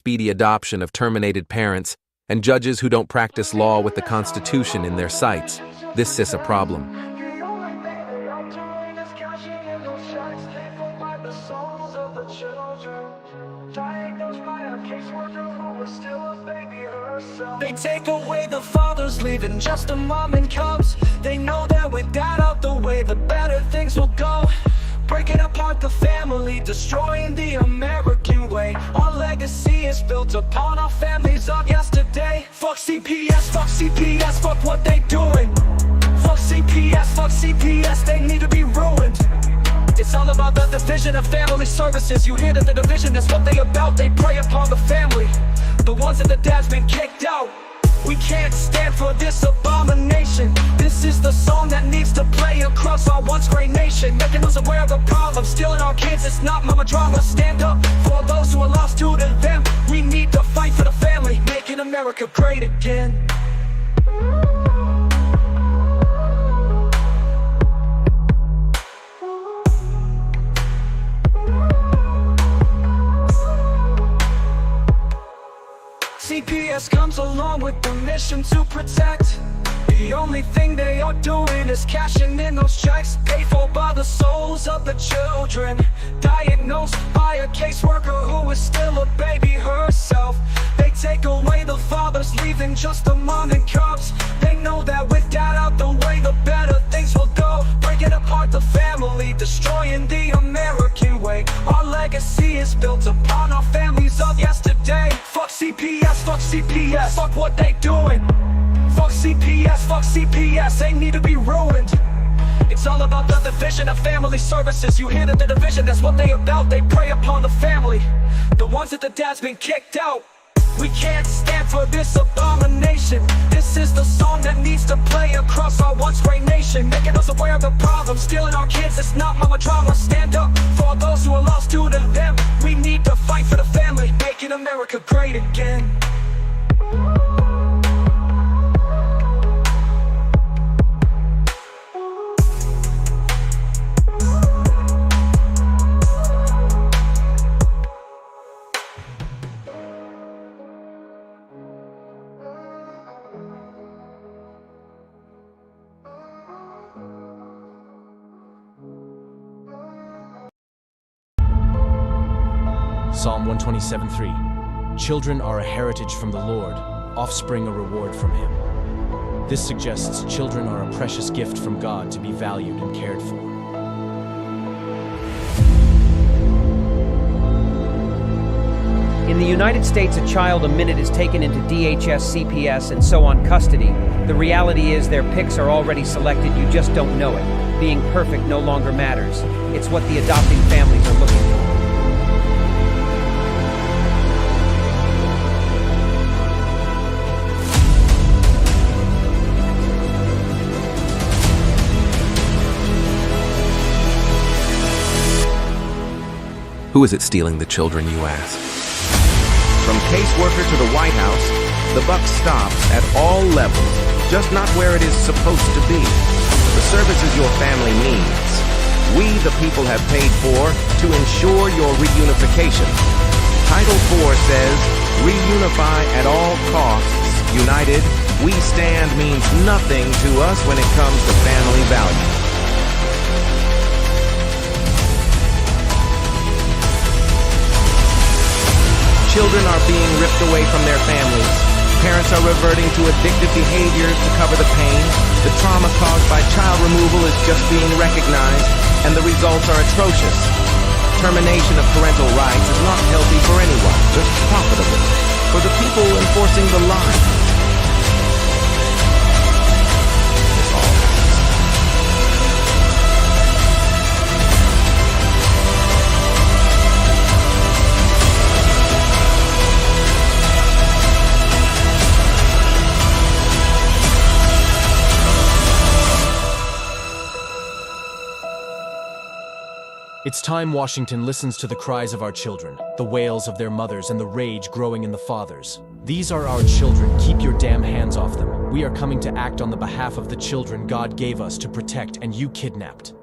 speedy adoption of terminated parents, and judges who don't practice law with the Constitution in their sights. This is a problem. They take away the fathers, leaving just a mom and cubs. They know that with that out the way, the better things will go. Breaking apart the family, destroying the American way. Our legacy is built upon our families of yesterday. Fuck CPS, fuck what they doing. Fuck CPS, they need to be ruined. It's all about the division of family services. You hear that the division, that's what they about. They prey upon the family, the ones that the dad's been kicked out. We can't stand for this abomination. This is the song that needs to play across our once great nation, making us aware of the problem. Stealing our kids, it's not mama drama. Stand up for those who are lost to them. We need to fight for the family, making America great again. CPS comes along with the mission to protect. The only thing they are doing is cashing in those checks, paid for by the souls of the children, diagnosed by a caseworker who is still a baby herself. They take away the fathers, leaving just the mom and cubs. They know that with dad out the way, the better things will go. Breaking apart the family, destroying the American way. Our legacy is built upon our families of yesterday. Fuck CPS, fuck what they doing. Fuck CPS, they need to be ruined. It's all about the division of family services. You hear that the division, that's what they about. They prey upon the family, the ones that the dad's been kicked out. We can't stand for this abomination. This is the song that needs to play across our once great nation, making us aware of the problem. Stealing our kids, it's not mama drama. Stand up for those who are lost to them. We need to fight for the family, making America great again. Psalm 127:3. Children are a heritage from the Lord, offspring a reward from Him. This suggests children are a precious gift from God to be valued and cared for. In the United States, a child a minute is taken into DHS, CPS, and so on custody. The reality is their picks are already selected, you just don't know it. Being perfect no longer matters. It's what the adopting families are looking for. Who is it stealing the children, you ask? From caseworker to the White House, the buck stops at all levels, just not where it is supposed to be. The services your family needs, we the people have paid for to ensure your reunification. Title IV says, reunify at all costs. United, we stand means nothing to us when it comes to family values. Children are being ripped away from their families. Parents are reverting to addictive behaviors to cover the pain. The trauma caused by child removal is just being recognized, and the results are atrocious. Termination of parental rights is not healthy for anyone, just profitable for the people enforcing the line. It's time Washington listens to the cries of our children, the wails of their mothers, and the rage growing in the fathers. These are our children. Keep your damn hands off them. We are coming to act on the behalf of the children God gave us to protect, and you kidnapped.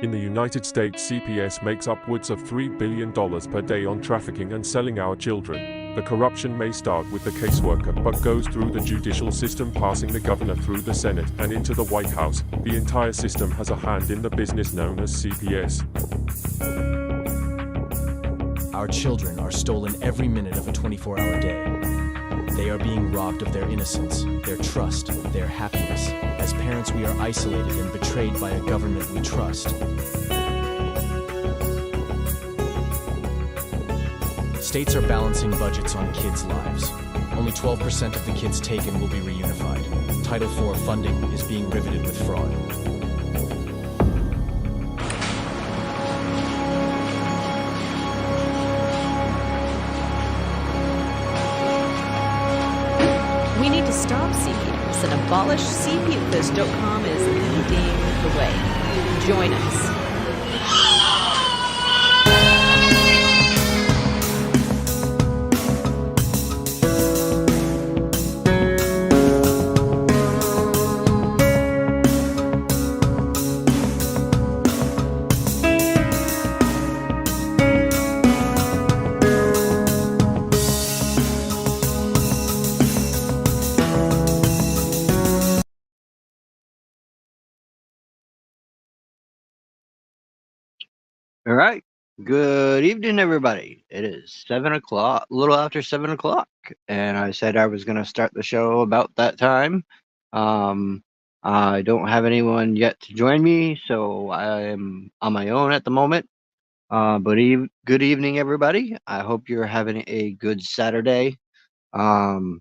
In the United States, CPS makes upwards of $3 billion per day on trafficking and selling our children. The corruption may start with the caseworker, but goes through the judicial system, passing the governor through the Senate and into the White House. The entire system has a hand in the business known as CPS. Our children are stolen every minute of a 24-hour day. They are being robbed of their innocence, their trust, their happiness. As parents, we are isolated and betrayed by a government we trust. States are balancing budgets on kids' lives. Only 12% of the kids taken will be reunified. Title IV funding is being riveted with fraud. We need to stop CPS and abolish CPS.com is leading the way. Join us. All right. Good evening, everybody. It is 7 o'clock, a little after 7 o'clock, and I said I was going to start the show about that time. I don't have anyone yet to join me, so I am on my own at the moment. But good evening, everybody. I hope you're having a good Saturday. It's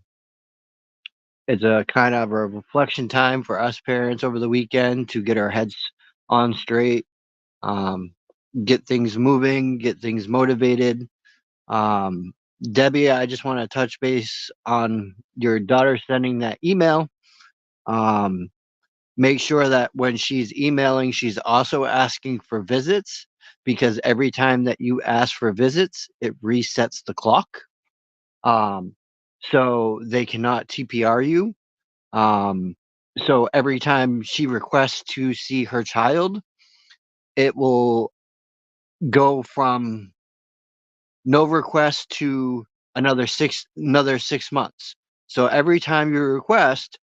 a kind of a reflection time for us parents over the weekend to get our heads on straight. Get things moving, get things motivated. Debbie, I just want to touch base on your daughter sending that email. Make sure that when she's emailing, she's also asking for visits, because every time that you ask for visits, it resets the clock. So they cannot TPR you. So every time she requests to see her child, it will go from no request to another 6 months. So every time you request,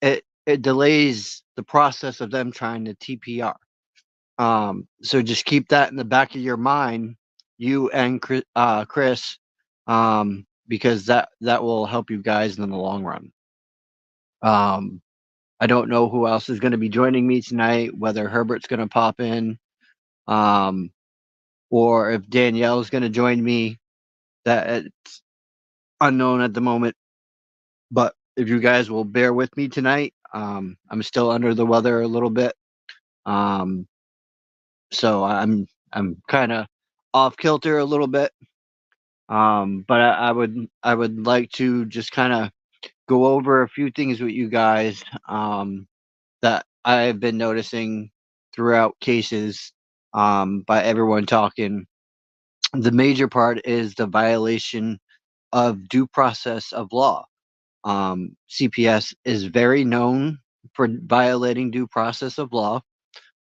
it delays the process of them trying to TPR. So just keep that in the back of your mind, you and Chris, because that will help you guys in the long run. I don't know who else is going to be joining me tonight, whether Herbert's going to pop in, or if Danielle's going to join me. That it's unknown at the moment. But if you guys will bear with me tonight, I'm still under the weather a little bit. So I'm kind of off kilter a little bit. But I would like to just kind of go over a few things with you guys that I've been noticing throughout cases, by everyone talking. The major part is the violation of due process of law. CPS is very known for violating due process of law.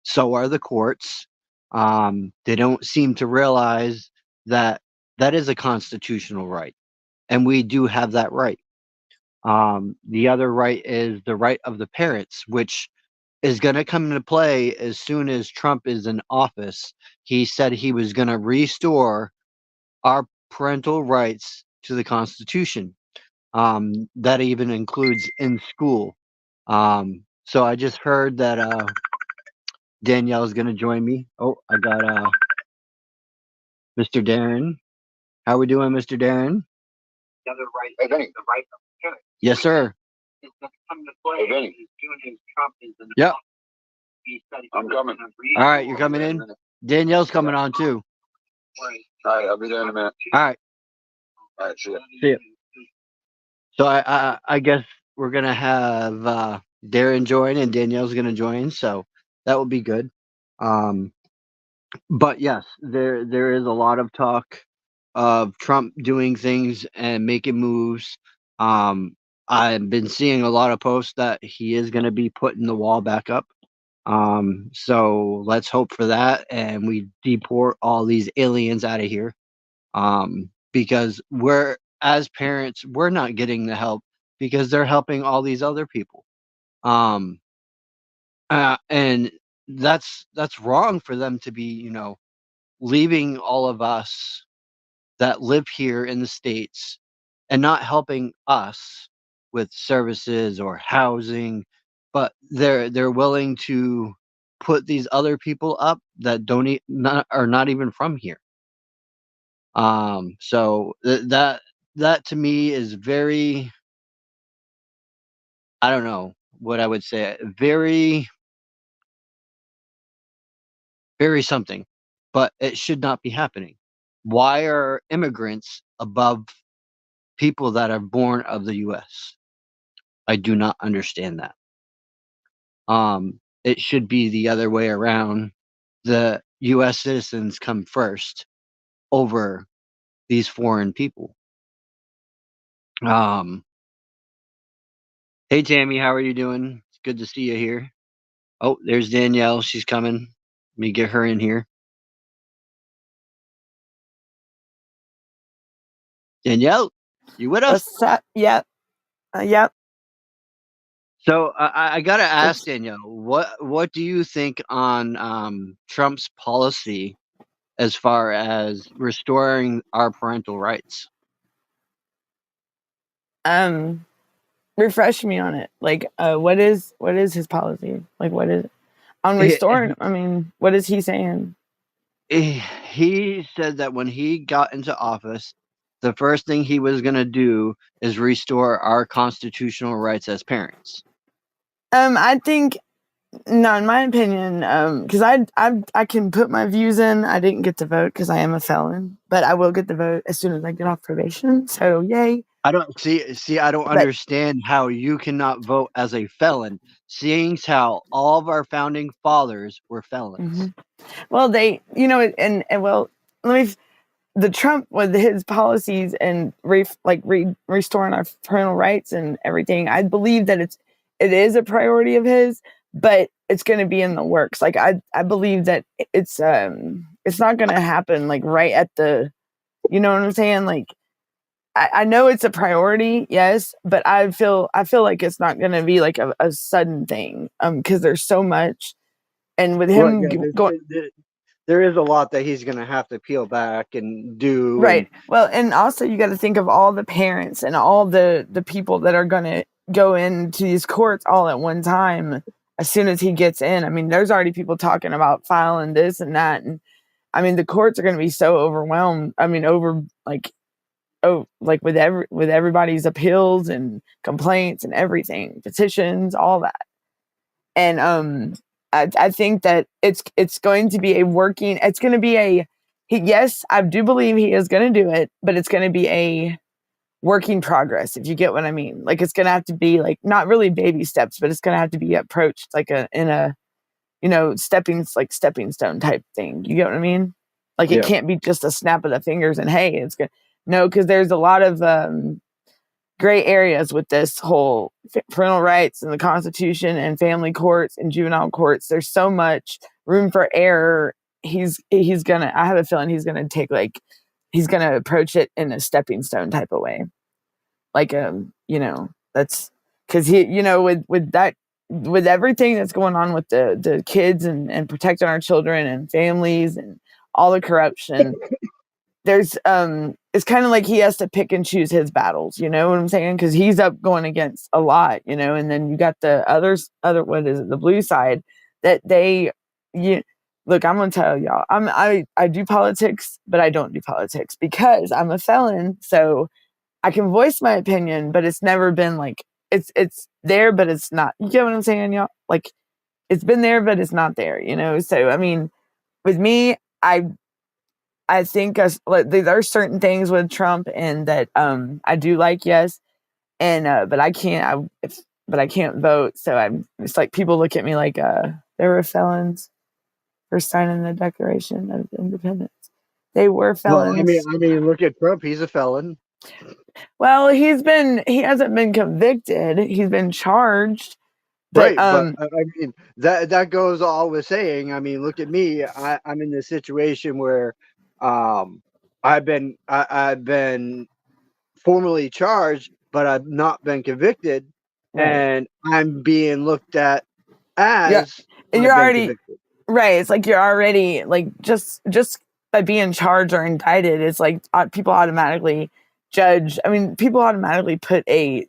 So are the courts. They don't seem to realize that that is a constitutional right, and we do have that right. The other right is the right of the parents, which is going to come into play as soon as Trump is in office. He said he was going to restore our parental rights to the Constitution. That even includes in school. So I just heard that Danielle is going to join me. Oh, I got Mr. Darren. How we doing, Mr. Darren? The other right, hey, Vinny. The right of the parents. Yes, sir. It's going to come into play. Hey, Vinny. As soon as Trump is in Yep. I'm coming. All right, you're coming in? Danielle's coming on too. All right, I'll be there in a minute. All right. All right, see ya. See ya. So I guess we're gonna have Darren join and Danielle's gonna join, so that will be good. But yes, there is a lot of talk of Trump doing things and making moves. I've been seeing a lot of posts that he is gonna be putting the wall back up. So let's hope for that, and we deport all these aliens out of here. Because we're as parents, we're not getting the help because they're helping all these other people. Um, and that's wrong for them to be, leaving all of us that live here in the States and not helping us with services or housing, but they're willing to put these other people up that not are not even from here. So that to me is very, I don't know what I would say, very very something, but it should not be happening. Why are immigrants above people that are born of the US? I do not understand that. It should be the other way around. The US citizens come first over these foreign people. Um, hey Tammy, how are you doing? It's good to see you here. Oh, there's Danielle. She's coming. Let me get her in here. Danielle, you with us? What's that? Yep. Yep. So I gotta ask It's Danielle, what do you think on Trump's policy as far as restoring our parental rights? um refresh me on it. Like what is his policy? Like what is on He, restoring? I mean, what is he saying? he said that when he got into office, the first thing he was gonna do is restore our constitutional rights as parents. I think no, in my opinion, because I can put my views in. I didn't get to vote because I am a felon, but I will get the vote as soon as I get off probation. So yay! I don't see. I don't But understand how you cannot vote as a felon, seeing how all of our founding fathers were felons. mhm. Well, they, and well, let me the Trump with his policies and restoring our parental rights and everything, I believe that it is a priority of his, but it's going to be in the works. Like I believe that it's not going to happen like right at the, you know what I'm saying? Like I know it's a priority, yes, but I feel like it's not going to be like a sudden thing, because there's so much, and with Well, him yeah, going. there is a lot that he's gonna have to peel back and do, and Right. Well, and also you got to think of all the parents and all the people that are going to go into these courts all at one time as soon as he gets in. I mean, there's already people talking about filing this and that, and I mean, the courts are going to be so overwhelmed. I mean, over like like with everybody's appeals and complaints and everything, petitions, all that. And I think that it's going to be a working. It's going to be yes, I do believe he is going to do it, but it's going to be a working progress. If you get what I mean, like it's going to have to be like not really baby steps, but it's going to have to be approached like in a stepping stone type thing. You get what I mean? Like it yeah, can't be just a snap of the fingers and hey, it's good. No, because there's a lot of gray areas with this whole parental rights and the Constitution and family courts and juvenile courts. There's so much room for error. He's gonna. I have a feeling he's gonna he's gonna approach it in a stepping stone type of way. Like that's because he with that with everything that's going on with the kids and protecting our children and families and all the corruption, there's it's kind of like he has to pick and choose his battles, you know what I'm saying? Because he's up going against a lot, and then you got the other what is it, the blue side, that you look, I'm gonna tell y'all, I do politics, but I don't do politics because I'm a felon, so I can voice my opinion, but it's never been like it's there, but it's not. You get what I'm saying, y'all? Like it's been there, but it's not there, So I mean, with me, I think there are certain things with Trump and that I do like, yes, and but I can't vote, so it's like people look at me like they were felons for signing the Declaration of Independence. They were well, felons. look at Trump. He's a felon. Well, he hasn't been convicted. He's been charged, But Right, but I mean that goes all with saying. I mean, look at me. I'm in this situation where um I've been formally charged, but I've not been convicted, right. and I'm being looked at Yeah. as You're I've been already convicted. right. It's like you're already like just by being charged or indicted, it's like people automatically judge. I mean, people automatically put a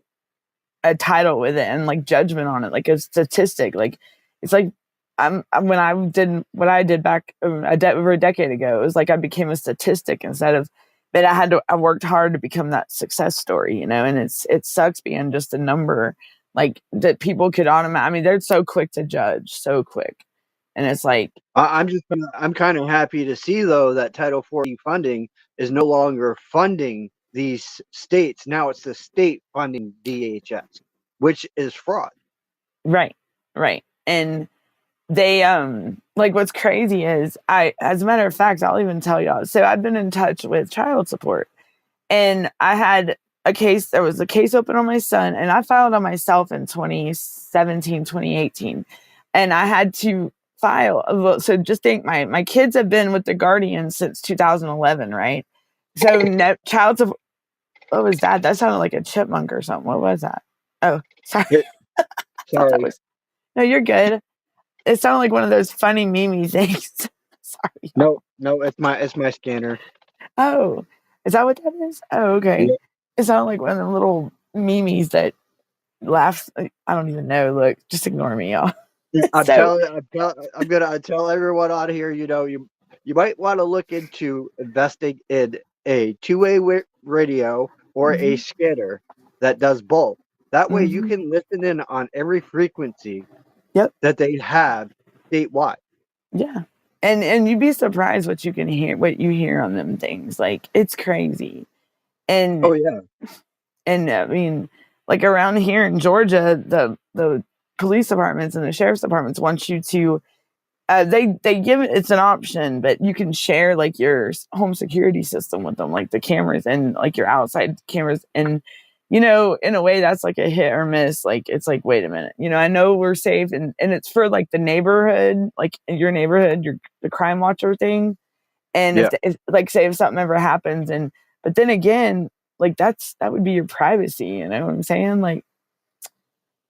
title with it and like judgment on it, like a statistic. Like it's like when I did what I did back over a decade ago, it was like I became a statistic instead of. But I worked hard to become that success story, you know. And it sucks being just a number, like that people could automatically. I mean, they're so quick to judge, so quick, and it's like I'm kind of happy to see though that Title 40 funding is no longer funding these states. Now it's the state funding DHS, which is fraud. right, right, and they like what's crazy is as a matter of fact, I'll even tell y'all. So I've been in touch with child support, and I had there was a case open on my son, and I filed on myself in 2017, 2018, and I had to file. So just think, my kids have been with the guardian since 2011, right? So child support. What was that? That sounded like a chipmunk or something. What was that? Oh, sorry. It, I thought that sorry. was. No, you're good. It sounded like one of those funny meme things. Sorry. No, it's my scanner. Oh, is that what that is? Oh, okay. Yeah. It sounded like one of the little memes that laughs. I don't even know. Look, just ignore me, y'all. So, I tell everyone on here, you might want to look into investing in a two-way radio or a mhm, scanner that does both. That way you mhm. can listen in on every frequency Yep. that they have statewide. Yeah. And you'd be surprised what you hear on them things. Like it's crazy. And Oh yeah. I mean, like around here in Georgia, the police departments and the sheriff's departments want you to they give it, it's an option, but you can share like your home security system with them, like the cameras and like your outside cameras. And in a way that's like a hit or miss. Like it's like, wait a minute, I know we're safe, and it's for like the neighborhood, like your neighborhood, the crime watcher thing. And Yeah. if like say if something ever happens, and but then again, like that would be your privacy, you know what I'm saying? Like,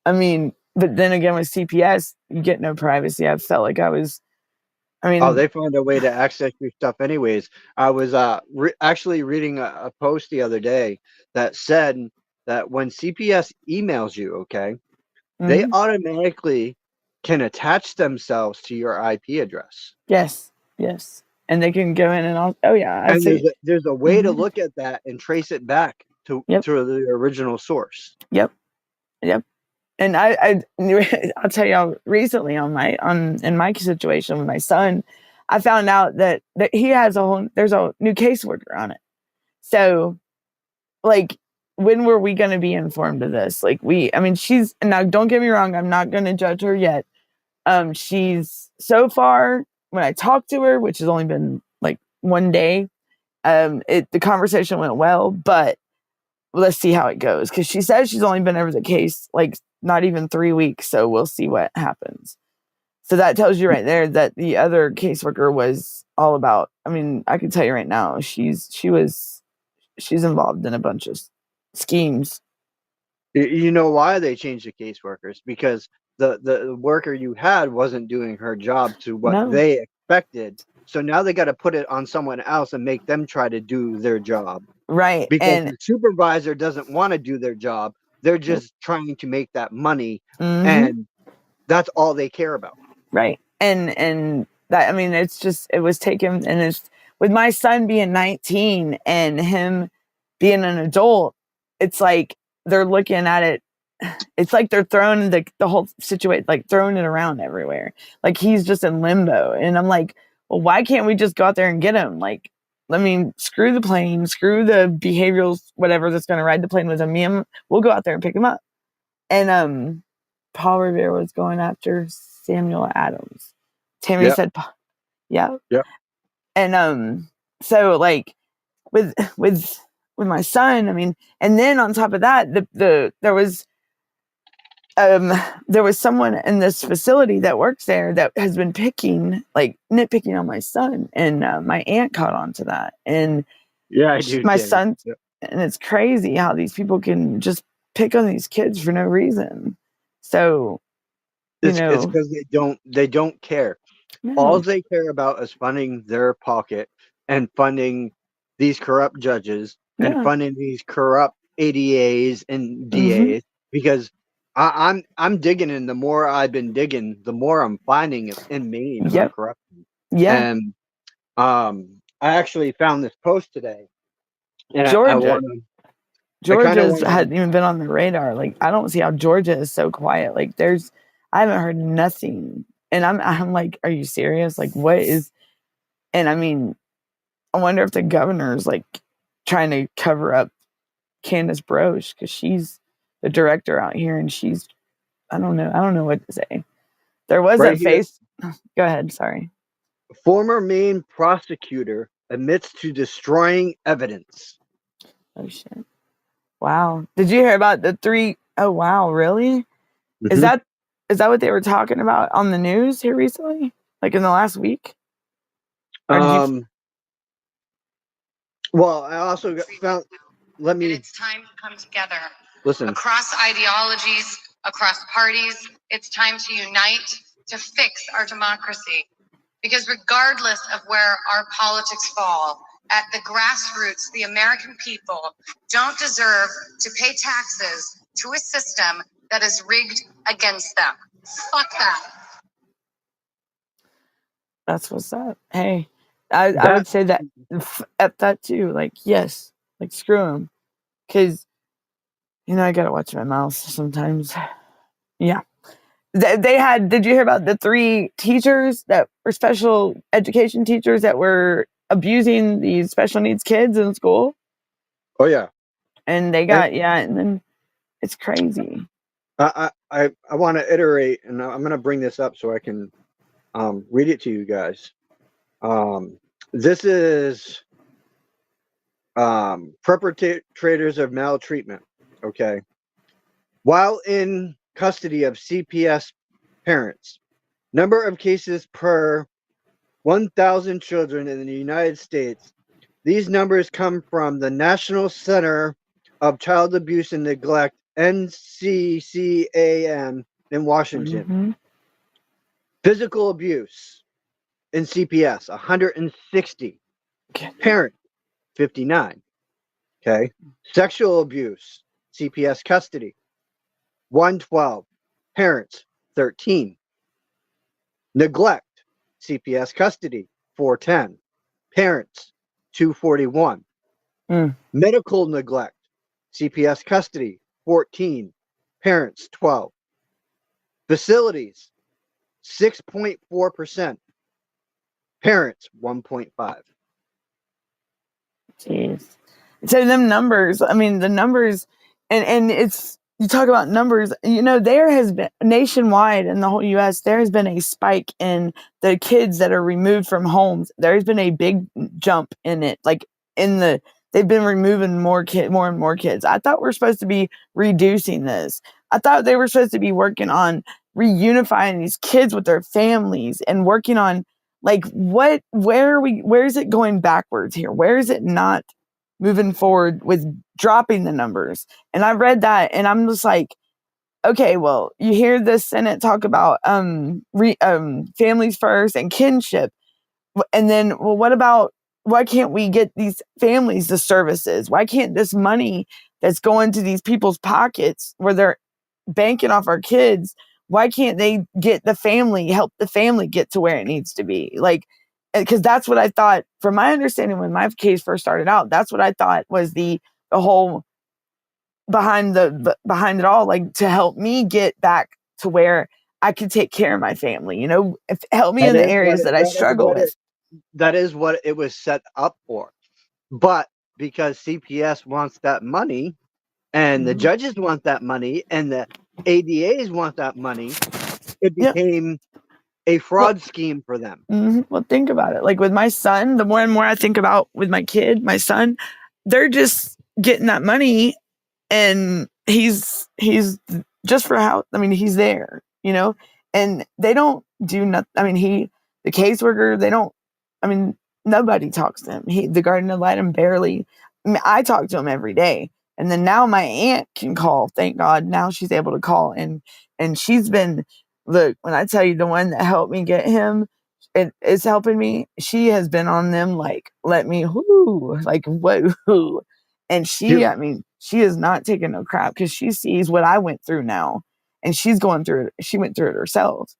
I mean, but then again with CPS, you get no privacy. I felt like I Oh, mean, they found a way to access your stuff anyways. I was actually reading a post the other day that said that when CPS emails you, okay, they mhm. automatically can attach themselves to your IP address. Yes, yes, and they can go in and oh yeah, I And see. there's a way to Mhm. look at that and trace it back to Yep, the original source. yep, yep. And I'll tell y'all recently in my situation with my son, I found out that he has there's a new caseworker on it. So like, when were we going to be informed of this? Like I mean, she's now. Don't get me wrong. I'm not going to judge her yet. She's so far when I talked to her, which has only been like one day. The conversation went well, but let's see how it goes, because she says she's only been over the case like not even 3 weeks. So we'll see what happens. So that tells you right there that the other caseworker was all about. I mean, I can tell you right now, she's involved in a bunch of schemes. You know why they changed the caseworkers? Because the worker you had wasn't doing her job to what No, they expected. So now they got to put it on someone else and make them try to do their job right, because and the supervisor doesn't want to do their job. They're just trying to make that money, mm-hmm, and that's all they care about. right, and that, I mean, it was taken, and it's with my son being 19 and him being an adult. It's like they're looking at it. It's like they're throwing the whole situation, like throwing it around everywhere. Like he's just in limbo. And I'm like, well, why can't we just go out there and get him? Like, I mean, screw the plane, screw the behavioral, whatever that's going to ride the plane with him. We'll go out there and pick him up. And Paul Revere was going after Samuel Adams. Tammy Yep. said, yeah. Yep. And so like with with with my son, I mean, and then on top of that, there was there was someone in this facility that works there that has been nitpicking on my son, and my aunt caught on to that, and Yeah, I do my too. son, Yep. and it's crazy how these people can just pick on these kids for no reason. So, you It's know, because they don't care. All no, they care about is funding their pocket and funding these corrupt judges and yeah, funding these corrupt ADAs and hmm, DAs because I'm digging, and the more I've been digging, the more I'm finding in Maine about yep, corruption. yeah, And I actually found this post today, and Georgia. I kind of Georgia's want to. hadn't even been on the radar. Like, I don't see how Georgia is so quiet. Like, I haven't heard nothing, and I'm like, are you serious? Like, what is? And I mean, I wonder if the governor's like trying to cover up Candace Broche because she's the director out here, and I don't know what to say. There was Right that here. face. Go ahead. Sorry. Former Maine prosecutor admits to destroying evidence. Oh shit. Wow. Did you hear about the three? Oh wow. Really? Is Hmm. that is that what they were talking about on the news here recently? Like in the last week? Or did you? Um, well, I also found. Let And me it's time to come together listen. across ideologies, across parties. It's time to unite to fix our democracy. Because regardless of where our politics fall, at the grassroots, the American people don't deserve to pay taxes to a system that is rigged against them. Fuck that. That's what's up. Hey, I That would say that at that too. Like yes, like screw them, because I gotta watch my mouth sometimes. Yeah. They had. Did you hear about the three teachers that were special education teachers that were abusing these special needs kids in school? Oh yeah, And they and got, yeah, and then it's crazy. I want to iterate, and I'm going to bring this up so I can read it to you guys. This is perpetrators of maltreatment. Okay, while in custody of CPS parents, number of cases per 1,000 children in the United States. These numbers come from the National Center of Child Abuse and Neglect, NCCAN, in Washington. Hmm. Physical abuse in CPS, 160. Parent, 59. Okay. Sexual abuse, CPS custody, 112. Parents, 13. Neglect, CPS custody, 410. Parents, 241. Mm. Medical neglect, CPS custody, 14. Parents, 12. Facilities, 6.4%. Parents, 1.5. Jeez. So them numbers, I mean the numbers, and it's, you talk about numbers, there has been nationwide in the whole US, there has been a spike in the kids that are removed from homes. There's been a big jump in it. Like in the they've been removing more and more kids. I thought we're supposed to be reducing this. I thought they were supposed to be working on reunifying these kids with their families and working on like where is it going backwards here? Where is it not moving forward with dropping the numbers? And I read that and I'm just like, okay, well, you hear the Senate talk about families first and kinship. And then, well, what about, why can't we get these families the services? Why can't this money that's going to these people's pockets where they're banking off our kids, why can't they help the family get to where it needs to be? Like, because that's what I thought, from my understanding, when my case first started out, that's what I thought was the whole behind it all, like to help me get back to where I could take care of my family, help me That in the is what areas it, that I that is struggle what with. it that is what it was set up for. But because CPS wants that money and the Mhm. judges want that money and the ADAs want that money, it Yep. became a Well, fraud scheme for them. well, think about it. Like with my son, the more and more I think about with my son, they're just getting that money, and he's just for how, I mean, he's there, and they don't do nothing. I mean, the caseworker, they don't, I mean, nobody talks to him. The guardian ad litem barely, I mean, I talk to him every day. And then now my aunt can call. Thank God. Now she's able to call. And she's been, look, when I tell you the one that helped me get him, it is helping me. She has been on them like, let me, whoo, like, what, whoo. And I mean, she is not taking no crap because she sees what I went through now. And she's going through it. She went through it herself.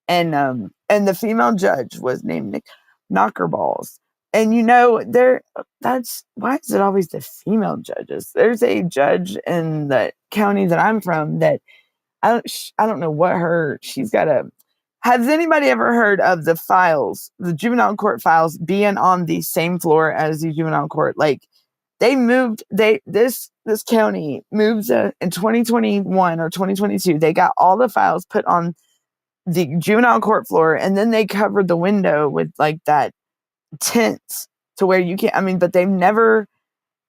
And the female judge was named Knockerballs. And that's why is it always the female judges? There's a judge in the county that I'm from that I don't know what she's got a. Has anybody ever heard of the juvenile court files being on the same floor as the juvenile court? Like this county moved in 2021 or 2022. They got all the files put on the juvenile court floor, and then they covered the window with like that tent to where you can't. I mean, but they've never.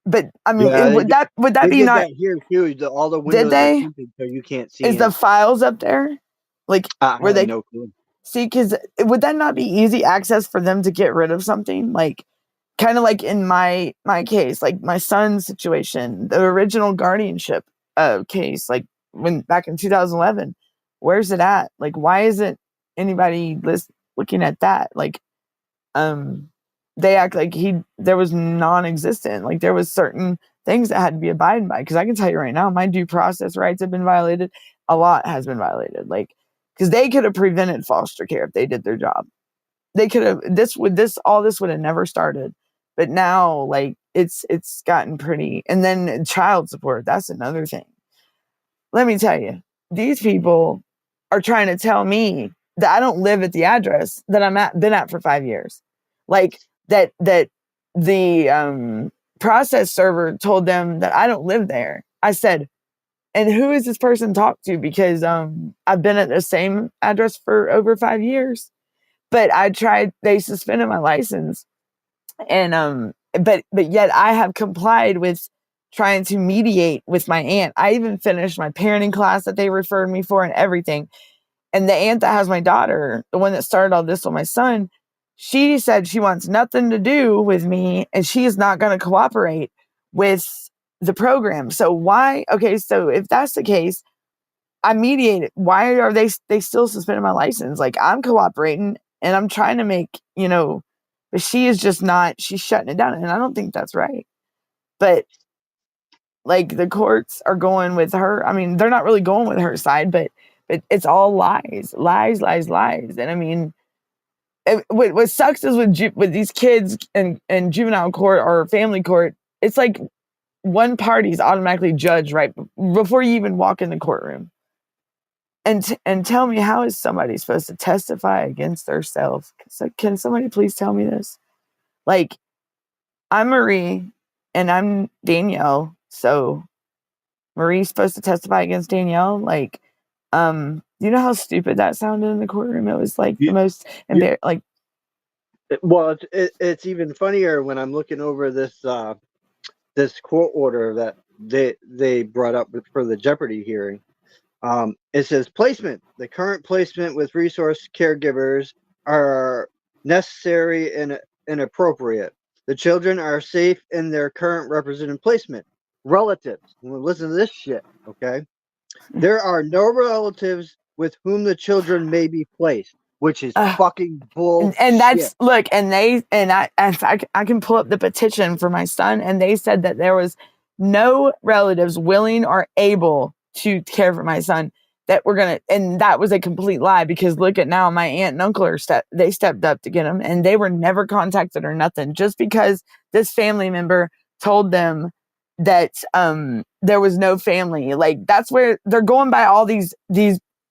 But I mean, Yeah, would that they be did not? that here too. All the Did windows are they? tinted, so you can't see Is the in. files up there? Like I where have they no clue. see? Because would that not be easy access for them to get rid of something? Like kind of like in my case, like my son's situation, the original guardianship case, like when back in 2011. Where's it at? Like, why isn't anybody looking at that? Like, they act like there was non-existent. Like there was certain things that had to be abided by. Because I can tell you right now, my due process rights have been violated. A lot has been violated. Like, because they could have prevented foster care if they did their job. They could have. All this would have never started. But now, like, it's gotten pretty. And then child support. That's another thing. Let me tell you, these people are trying to tell me that I don't live at the address that been at for 5 years. Like that the process server told them that I don't live there. I said, and who is this person talked to? Because I've been at the same address for over 5 years. But they suspended my license. And but yet I have complied with trying to mediate with my aunt. I even finished my parenting class that they referred me for and everything. And the aunt that has my daughter, the one that started all this with my son, she said she wants nothing to do with me and she is not going to cooperate with the program. So why? Okay, so if that's the case, I mediated. Why are they still suspending my license? Like I'm cooperating and I'm trying to make, but she is just not, she's shutting it down. And I don't think that's right. But like the courts are going with her. I mean, they're not really going with her side, but it's all lies. And I mean, what sucks is with these kids in juvenile court or family court, it's like one party's automatically judged right before you even walk in the courtroom. And tell me, how is somebody supposed to testify against themselves? So can somebody please tell me this? Like, I'm Marie and I'm Danielle. So Marie's supposed to testify against Danielle. Like, you know how stupid that sounded in the courtroom? It was like the most like. Well, it's even funnier when I'm looking over this court order that they brought up for the Jeopardy hearing. It says placement. The current placement with resource caregivers are necessary and appropriate. The children are safe in their current represented placement. Relatives. Listen to this shit, okay? There are no relatives with whom the children may be placed, which is fucking bullshit. And that's look, and I can pull up the petition for my son, and they said that there was no relatives willing or able to care for my son that were gonna, and that was a complete lie because look at now, my aunt and uncle they stepped up to get him, and they were never contacted or nothing, just because this family member told them that there was no family. Like that's where they're going by all these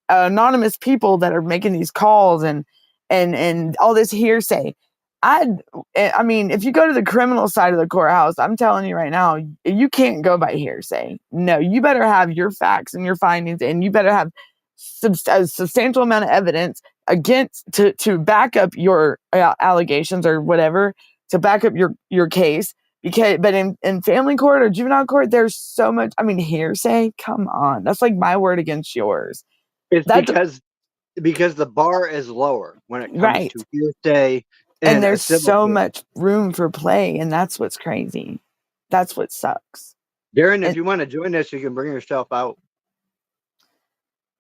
anonymous people that are making these calls and all this hearsay. I mean, if you go to the criminal side of the courthouse, I'm telling you right now, you can't go by hearsay. No, you better have your facts and your findings, and you better have a substantial amount of evidence to back up your allegations or whatever, to back up your case. but in family court or juvenile court, there's so much. I mean, hearsay. Come on, that's like my word against yours. It's That's because the bar is lower when it comes right. to hearsay And in a there's civil so case. much room for play, and that's what's crazy. That's what sucks. Darren, if And you want to join us, you can bring yourself out.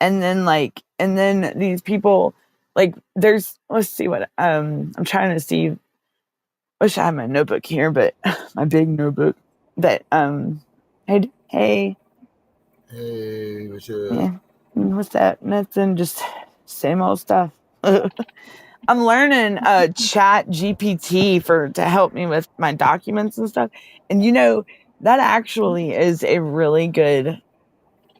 and then these people, like, let's see what I'm trying to see. Wish I had my notebook here, but my big notebook. But hey, what's up? yeah, what's that? Nothing, just same old stuff. I'm learning Chat GPT to help me with my documents and stuff. And that actually is a really good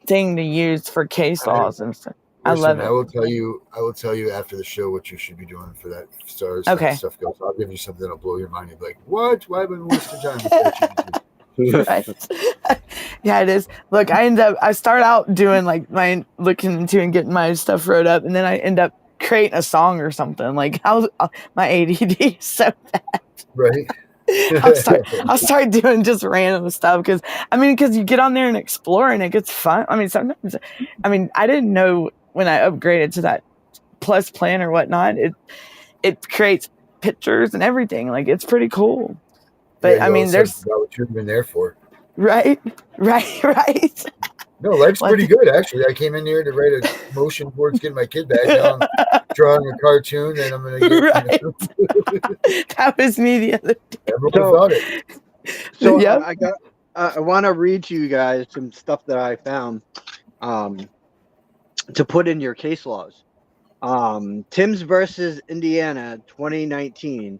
thing to use for case laws and stuff. I love Listen, it. I will tell you after the show what you should be doing for that stars Okay. stuff goes. I'll give you something that'll blow your mind. You'll be like, what? Why have I been wasting time with ChatGPT? Right. Yeah, it is. Look, I start out doing like my looking into and getting my stuff wrote up, and then I end up creating a song or something. Like my ADD is so bad. Right. I'll start doing just random stuff because you get on there and explore and it gets fun. I mean, sometimes, I didn't know when I upgraded to that plus plan or whatnot, it creates pictures and everything. Like, it's pretty cool. But Yeah, there's about what you've been there for. right. No, life's pretty good actually. I came in here to write a motion towards getting my kid back. Now I'm drawing a cartoon, and I'm gonna get. Right. That was me the other day. Everyone thought it. So Yep. I want to read to you guys some stuff that I found to put in your case laws. Timms versus Indiana 2019.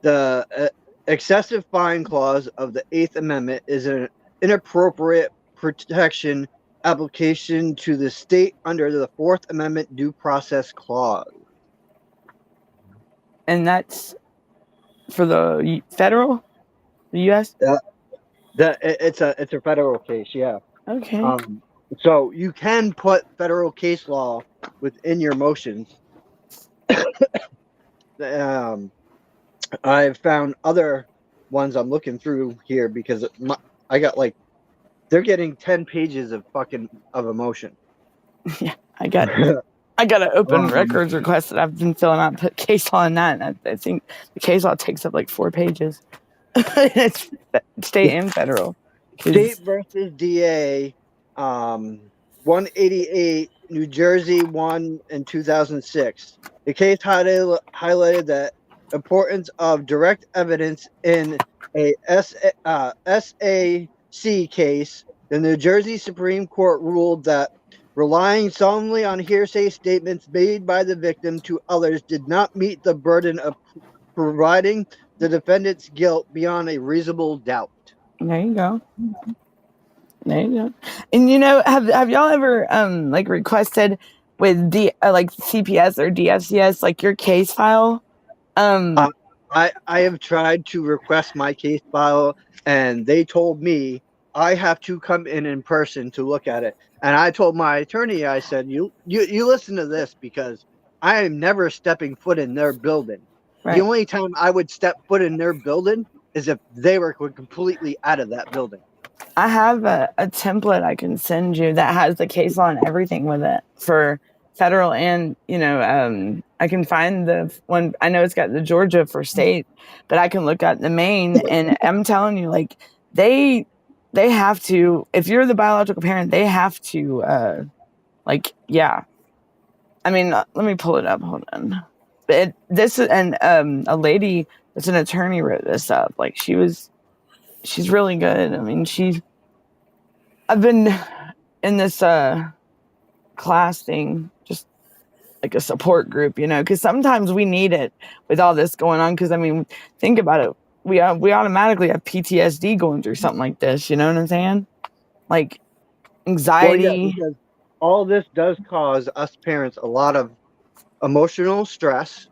The excessive fine clause of the 8th Amendment is an inappropriate protection application to the state under the 4th Amendment due process clause. And that's for the federal, the U.S. It's a federal case, yeah. Okay. So you can put federal case law within your motions. I've found other ones I'm looking through here because I got they're getting 10 pages of a motion. Yeah, I got an open records request that I've been filling out, put case law in that, and I think the case law takes up like 4 pages. It's state and federal. State versus DA, 188, New Jersey won in 2006. The case highlighted the importance of direct evidence in a SAC case. The New Jersey Supreme Court ruled that relying solely on hearsay statements made by the victim to others did not meet the burden of providing the defendant's guilt beyond a reasonable doubt. There you go. And have y'all ever requested with CPS or DFCS like your case file? I have tried to request my case file, and they told me I have to come in person to look at it. And I told my attorney, I said, you listen to this, because I am never stepping foot in their building. Right. The only time I would step foot in their building is if they were completely out of that building. I have a template I can send you that has the case law and everything with it for federal, and I can find the one. I know it's got the Georgia for state, but I can look at the Maine, and I'm telling you, like, they have to, if you're the biological parent, they have to yeah. Let me pull it up. Hold on. But a lady that's an attorney wrote this up. Like, she's really good. I've been in this class thing, just like a support group, because sometimes we need it with all this going on. Because think about it, we automatically have PTSD going through something like this. You know what I'm saying? Like anxiety. Well, yeah, because all this does cause us parents a lot of emotional stress.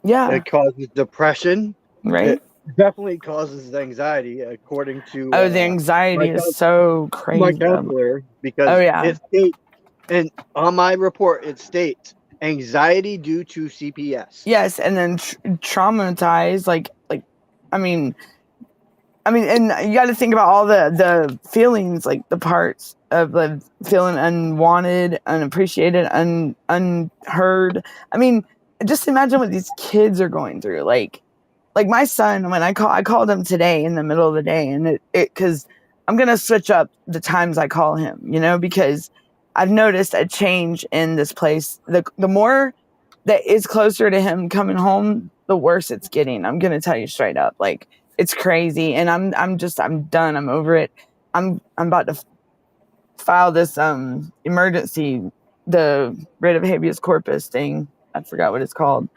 Yeah. It causes depression. Right. It definitely causes anxiety, according to the anxiety is so crazy. My counselor, because it states, and on my report it states anxiety due to CPS. Yes, and then traumatized, I mean, and you got to think about all the feelings, like the parts of like feeling unwanted, unappreciated, unheard. I mean, just imagine what these kids are going through. Like my son, when I called him today in the middle of the day, and it because I'm gonna switch up the times I call him, because I've noticed a change in this place. The more that is closer to him coming home, the worse it's getting. I'm gonna tell you straight up, like it's crazy, and I'm done. I'm over it. I'm about to file this emergency, the writ of habeas corpus thing. I forgot what it's called.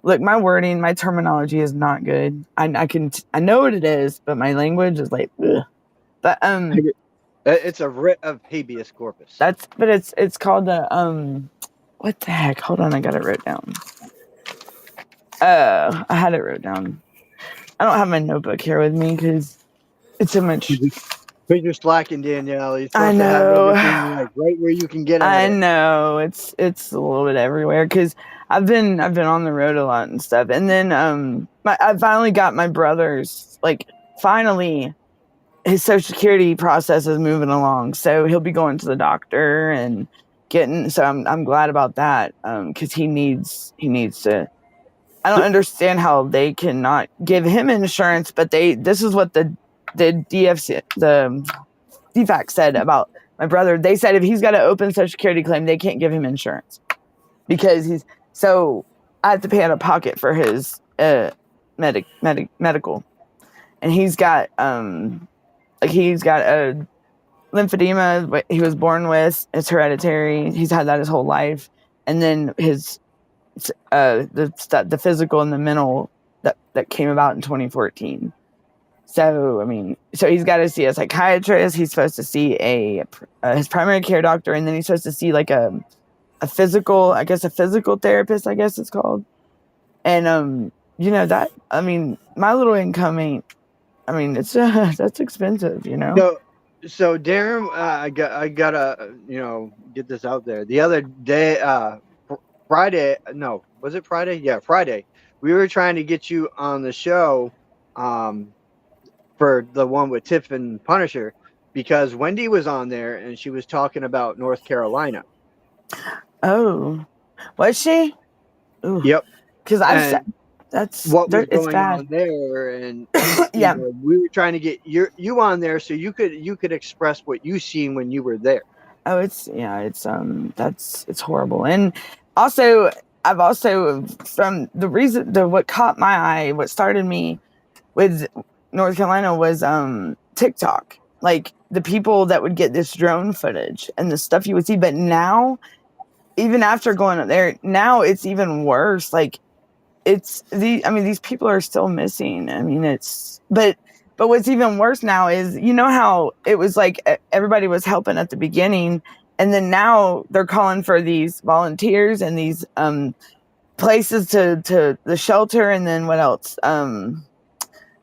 Look, my wording, my terminology is not good. I know what it is, but my language is like, ugh. But It's a writ of habeas corpus. it's called the what the heck? Hold on, I got it wrote down. I had it wrote down. I don't have my notebook here with me because it's so much. But you're slacking, Danielle. You're I supposed to have know. everything like right where you can get at I it. know it's a little bit everywhere because I've been on the road a lot and stuff, and then I finally got my brother's, like, finally his Social Security process is moving along, so he'll be going to the doctor and getting. So I'm glad about that because he needs to. I don't understand how they cannot give him insurance, but this is what the DFC the DFAC said about my brother. They said if he's got an open Social Security claim, they can't give him insurance because so I have to pay out of pocket for his medical, and he's got a lymphedema he was born with. It's hereditary. He's had that his whole life, and then his the physical and the mental that came about in 2014. So, I mean, he's got to see a psychiatrist. He's supposed to see his primary care doctor, and then he's supposed to see like a physical therapist, I guess it's called. And that, I mean, my little income ain't. I mean, it's that's expensive, So Darren, I gotta get this out there. The other day, Friday, no, was it Friday? Yeah, Friday. We were trying to get you on the show, for the one with Tiff and Punisher, because Wendy was on there and she was talking about North Carolina. Oh, was she? Ooh. Yep. Because I've said that's what was it's going bad. on there, and yeah, we were trying to get you on there so you could express what you seen when you were there. Oh, it's horrible. And also, I've also, from what caught my eye, what started me with North Carolina was TikTok. Like the people that would get this drone footage and the stuff you would see. But now, even after going up there, now it's even worse. Like these people are still missing. I mean, but what's even worse now is, how it was like everybody was helping at the beginning, and then now they're calling for these volunteers and these places to the shelter, and then what else?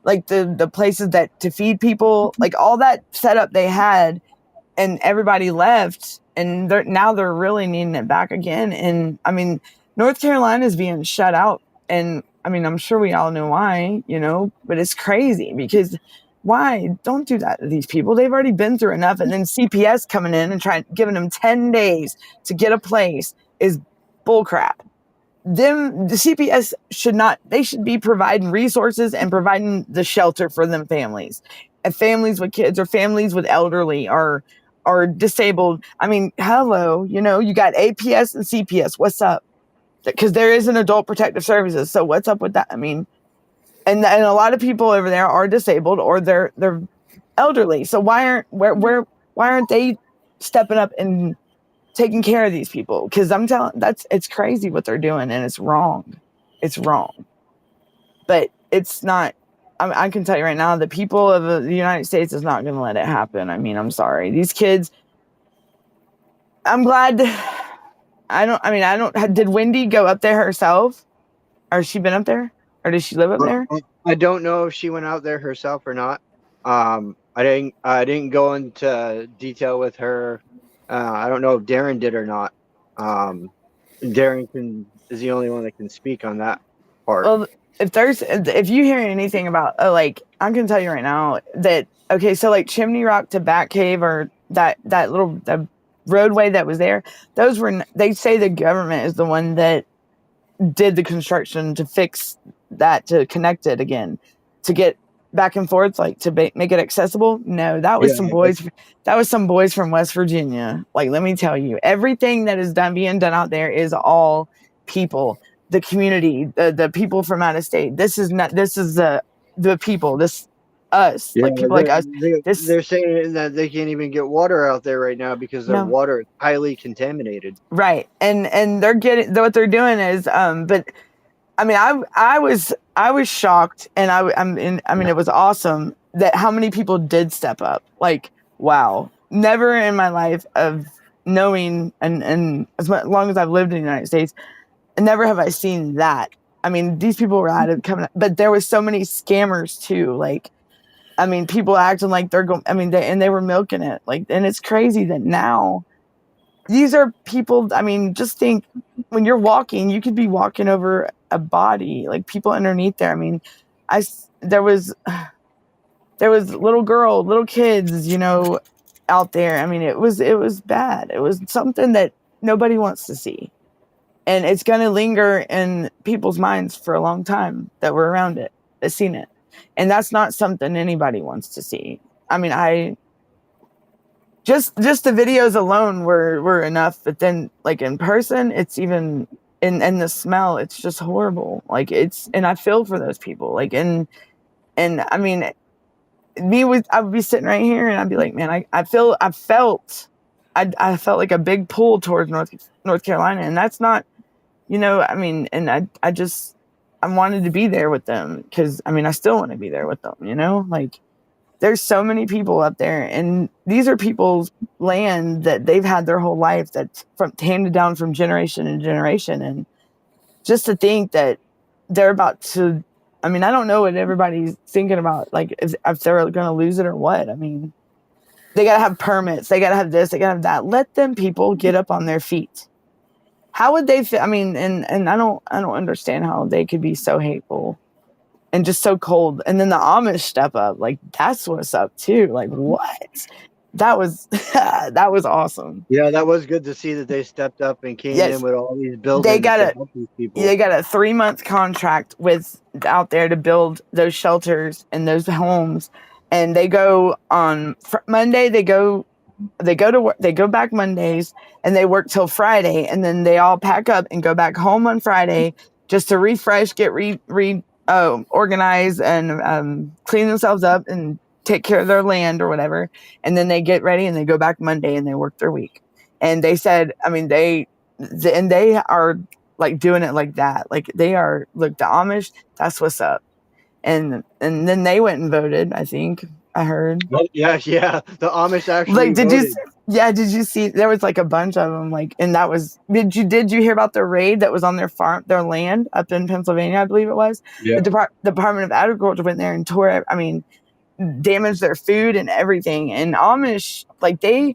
Like the places to feed people, like all that setup they had, and everybody left, and now they're really needing it back again. And I mean, North Carolina is being shut out, and I mean, I'm sure we all know why, but it's crazy because why? Don't do that to these people. They've already been through enough. And then CPS coming in and giving them 10 days to get a place is bullcrap. The CPS should be providing resources and providing the shelter for them families, and families with kids or families with elderly or disabled. I mean, hello, you got APS and CPS. What's up? Because there is an adult protective services. So what's up with that? I mean, and a lot of people over there are disabled or they're elderly. So why aren't they stepping up and taking care of these people? Because it's crazy what they're doing, and it's wrong. It's wrong. But it's not. I can tell you right now, the people of the United States is not going to let it happen. I mean, I'm sorry. These kids. I'm glad. Did Wendy go up there herself? Or has she been up there? Or does she live up there? I don't know if she went out there herself or not. I didn't go into detail with her. I don't know if Darren did or not. Darren is the only one that can speak on that part. Well, if you hear anything about like, I can tell you right now that, okay, so like Chimney Rock to Bat Cave, or that little the roadway that was there, those were, they say the government is the one that did the construction to fix that, to connect it again, to get back and forth, like to make it accessible. No, that was some boys. That was some boys from West Virginia. Like, let me tell you, everything that is being done out there is all people, the community, the people from out of state. This is not. This is the people. This us, Yeah, like people like us. This they're saying that they can't even get water out there right now because their no. water is highly contaminated. Right, and they're getting, what they're doing is, but I mean, I was shocked, and I mean, it was awesome that how many people did step up. Like, wow, never in my life of knowing, and as long as I've lived in the United States, never have I seen that. I mean, these people were out of coming, but there was so many scammers too. Like, I mean, people acting like they're going. I mean, they were milking it. Like, and it's crazy that now these are people. I mean, just think, when you're walking, you could be walking over a body, like people underneath there. I mean, there was little kids, out there. I mean, it was bad. It was something that nobody wants to see, and it's going to linger in people's minds for a long time that were around it, that seen it, and that's not something anybody wants to see. I mean, just the videos alone were enough, but then like in person, it's even, and the smell, it's just horrible. Like, and I feel for those people. Like, and I mean, I would be sitting right here and I'd be like, man, I felt like a big pull towards North Carolina, and that's not, I mean, and I wanted to be there with them, because I mean, I still want to be there with them, like, there's so many people up there, and these are people's land that they've had their whole life, that's handed down from generation to generation. And just to think that they're about to, I mean, I don't know what everybody's thinking about, like, if they're going to lose it or what. I mean, they got to have permits. They got to have this. They got to have that. Let them people get up on their feet. How would they feel? I mean, and I don't understand how they could be so hateful and just so cold. And then the Amish step up, like, that's what's up too. Like, what? That was that was awesome. Yeah, that was good to see that they stepped up and came in with all these buildings They got to help these people. They got a 3-month contract out there to build those shelters and those homes, and they go on Monday. They go to work. They go back Mondays and they work till Friday, and then they all pack up and go back home on Friday just to refresh, get organize, and clean themselves up and take care of their land or whatever. And then they get ready and they go back Monday and they work their week. And they said, I mean, they are like doing it like that. Like, they are, look, the Amish, that's what's up. And then they went and voted, I think. I heard. Well, yeah. The Amish actually like, did voted. did you see, there was like a bunch of them, like, and that was, did you hear about the raid that was on their land up in Pennsylvania, I believe it was? Yeah. The Department of Agriculture went there and tore it. I mean, damaged their food and everything. And Amish, like, they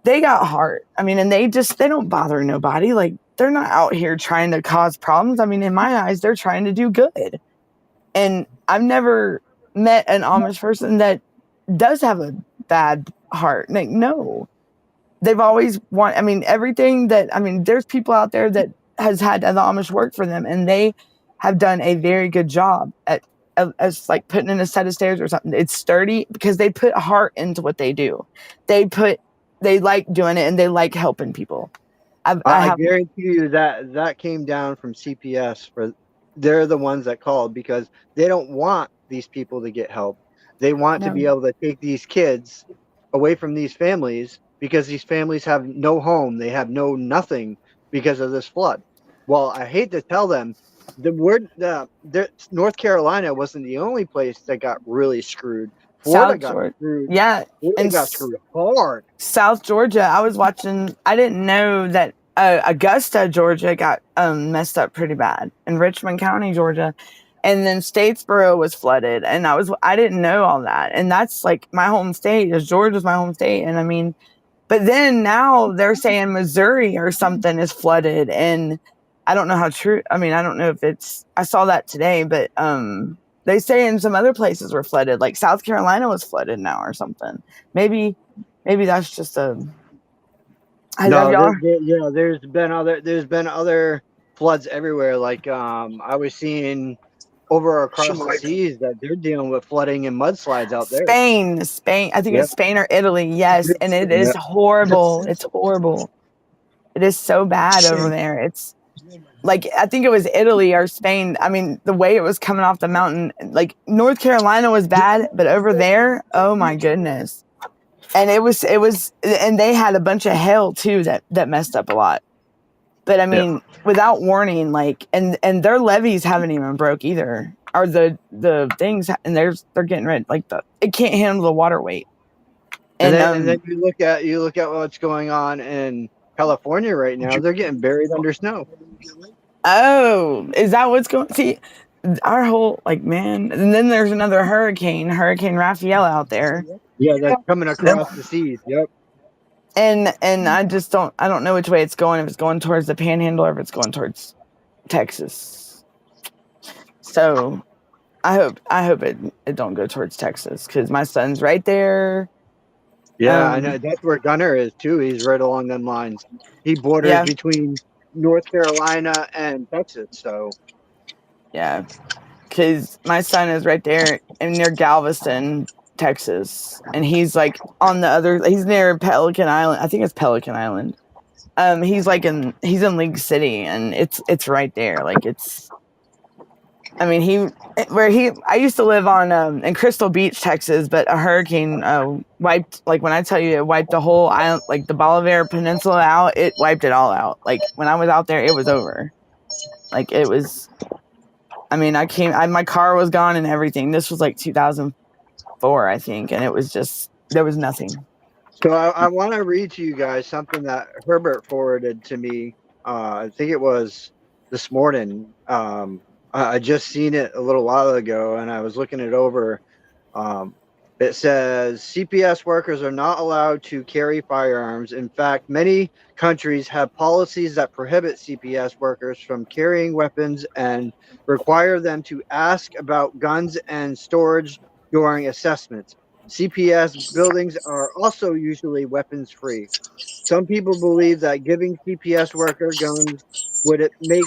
got heart. I mean, and they don't bother nobody. Like, they're not out here trying to cause problems. I mean, in my eyes, they're trying to do good. And I've never met an Amish person that does have a bad heart. Like, no, they've always I mean, everything that, I mean, there's people out there that has had the Amish work for them, and they have done a very good job at as like putting in a set of stairs or something. It's sturdy because they put heart into what they do. They like doing it, and they like helping people. I guarantee you that came down from CPS. They're the ones that called because they don't want these people to get help. They want to be able to take these kids away from these families, because these families have no home. They have nothing because of this flood. Well, I hate to tell them, North Carolina wasn't the only place that got really screwed. Florida got screwed. Yeah. Florida got screwed hard. South Georgia, I was watching, I didn't know that Augusta, Georgia got messed up pretty bad, in Richmond County, Georgia. And then Statesboro was flooded, and I didn't know all that. And that's like my home state, Georgia's my home state. And I mean, but then now they're saying Missouri or something is flooded, and I don't know how true. I mean, I don't know if it's. I saw that today, but they say in some other places were flooded. Like South Carolina was flooded now or something. Maybe that's just a. Have No, y'all? there's been other floods everywhere. Like I was seeing over across the seas that they're dealing with flooding and mudslides out there. Spain. I think it's Yep. Spain or Italy. Yes, and it is Yep. horrible. It's horrible. It is so bad over there. It's like I think it was Italy or Spain. I mean, the way it was coming off the mountain, like North Carolina was bad, but over there, oh my goodness. And it was, and they had a bunch of hail too that messed up a lot. But I mean, without warning, like, and their levees haven't even broke either. Or the things, and they're getting rid, like it can't handle the water weight. And then you look at what's going on in California right now. They're getting buried under snow. Oh, is that what's going? See, our whole man, and then there's another Hurricane Raphael out there. Yeah, that's coming across the seas. Yep. And I don't know which way it's going. If it's going towards the Panhandle or if it's going towards Texas. So I hope it don't go towards Texas because my son's right there. Yeah, I know that's where Gunner is too. He's right along them lines. He borders between North Carolina and Texas. So yeah, because my son is right there near Galveston, Texas, and he's like on the other. He's near Pelican Island. I think it's Pelican Island. He's in League City, and it's right there. Like it's. I mean, I used to live on in Crystal Beach, Texas, but a hurricane wiped. Like when I tell you, it wiped the whole island, like the Bolivar Peninsula out. It wiped it all out. Like when I was out there, it was over. Like it was. I mean, my car was gone and everything. This was like 2004, I think, and it was just there was nothing. So I want to read to you guys something that Herbert forwarded to me. I think it was this morning. I just seen it a little while ago, and I was looking it over. It says CPS workers are not allowed to carry firearms. In fact, many countries have policies that prohibit CPS workers from carrying weapons and require them to ask about guns and storage during assessments. CPS buildings are also usually weapons free. Some people believe that giving CPS worker guns would make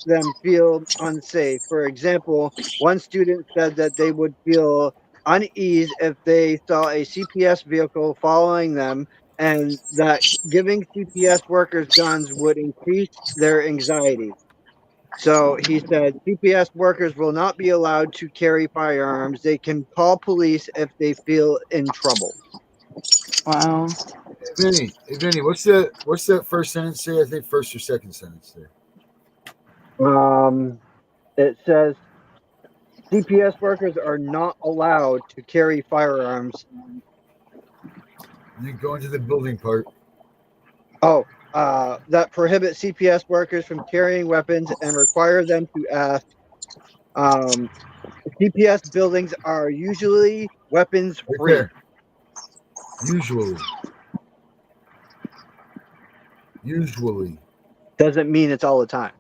them feel unsafe. For example, one student said that they would feel unease if they saw a CPS vehicle following them, and that giving CPS workers guns would increase their anxiety. So he said CPS workers will not be allowed to carry firearms. They can call police if they feel in trouble. Wow. Vinny, what's that first sentence say? I think first or second sentence there. It says CPS workers are not allowed to carry firearms. And then go into the building part. Oh, that prohibit CPS workers from carrying weapons and require them to ask. CPS buildings are usually weapons free. Right Usually. Doesn't mean it's all the time.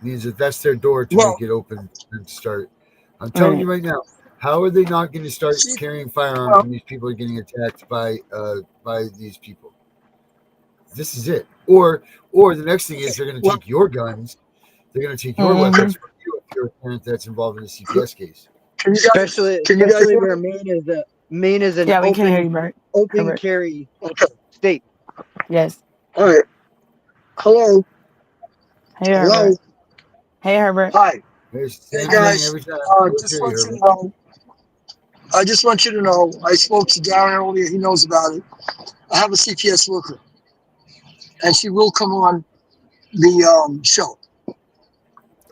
Means that that's their door to make it open and start. I'm telling you right now, how are they not going to start carrying firearms when these people are getting attacked by these people? This is it. Or the next thing is they're going to take your guns. They're going to take your weapons from you if you're a parent that's involved in a CPS case. Especially where Maine is an open carry state. Yes. All right. Hello. Hey, Herbert. Hello. Hey, Herbert. Hi. Hey guys. I just want you to know. I spoke to Darren earlier. He knows about it. I have a CPS worker, and she will come on the show.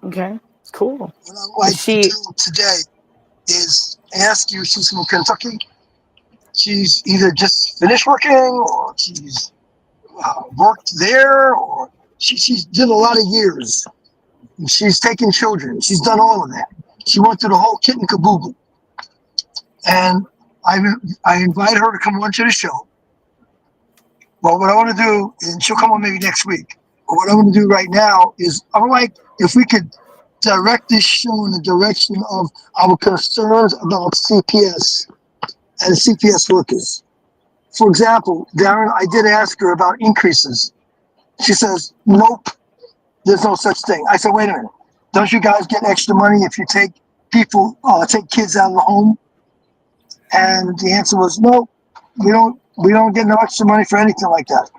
Okay, it's cool. What I'd like to do today is ask you. She's from Kentucky. She's either just finished working, or she's worked there, or she's done a lot of years. She's taken children. She's done all of that. She went through the whole kit and caboodle. And I invite her to come on to the show. Well, what I want to do, and she'll come on maybe next week, what I'm going to do right now is I would like if we could direct this show in the direction of our concerns about CPS and CPS workers. For example, Darren, I did ask her about increases. She says, nope, there's no such thing. I said, wait a minute. Don't you guys get extra money if you take kids out of the home? And the answer was, no, we don't get no extra money for anything like that.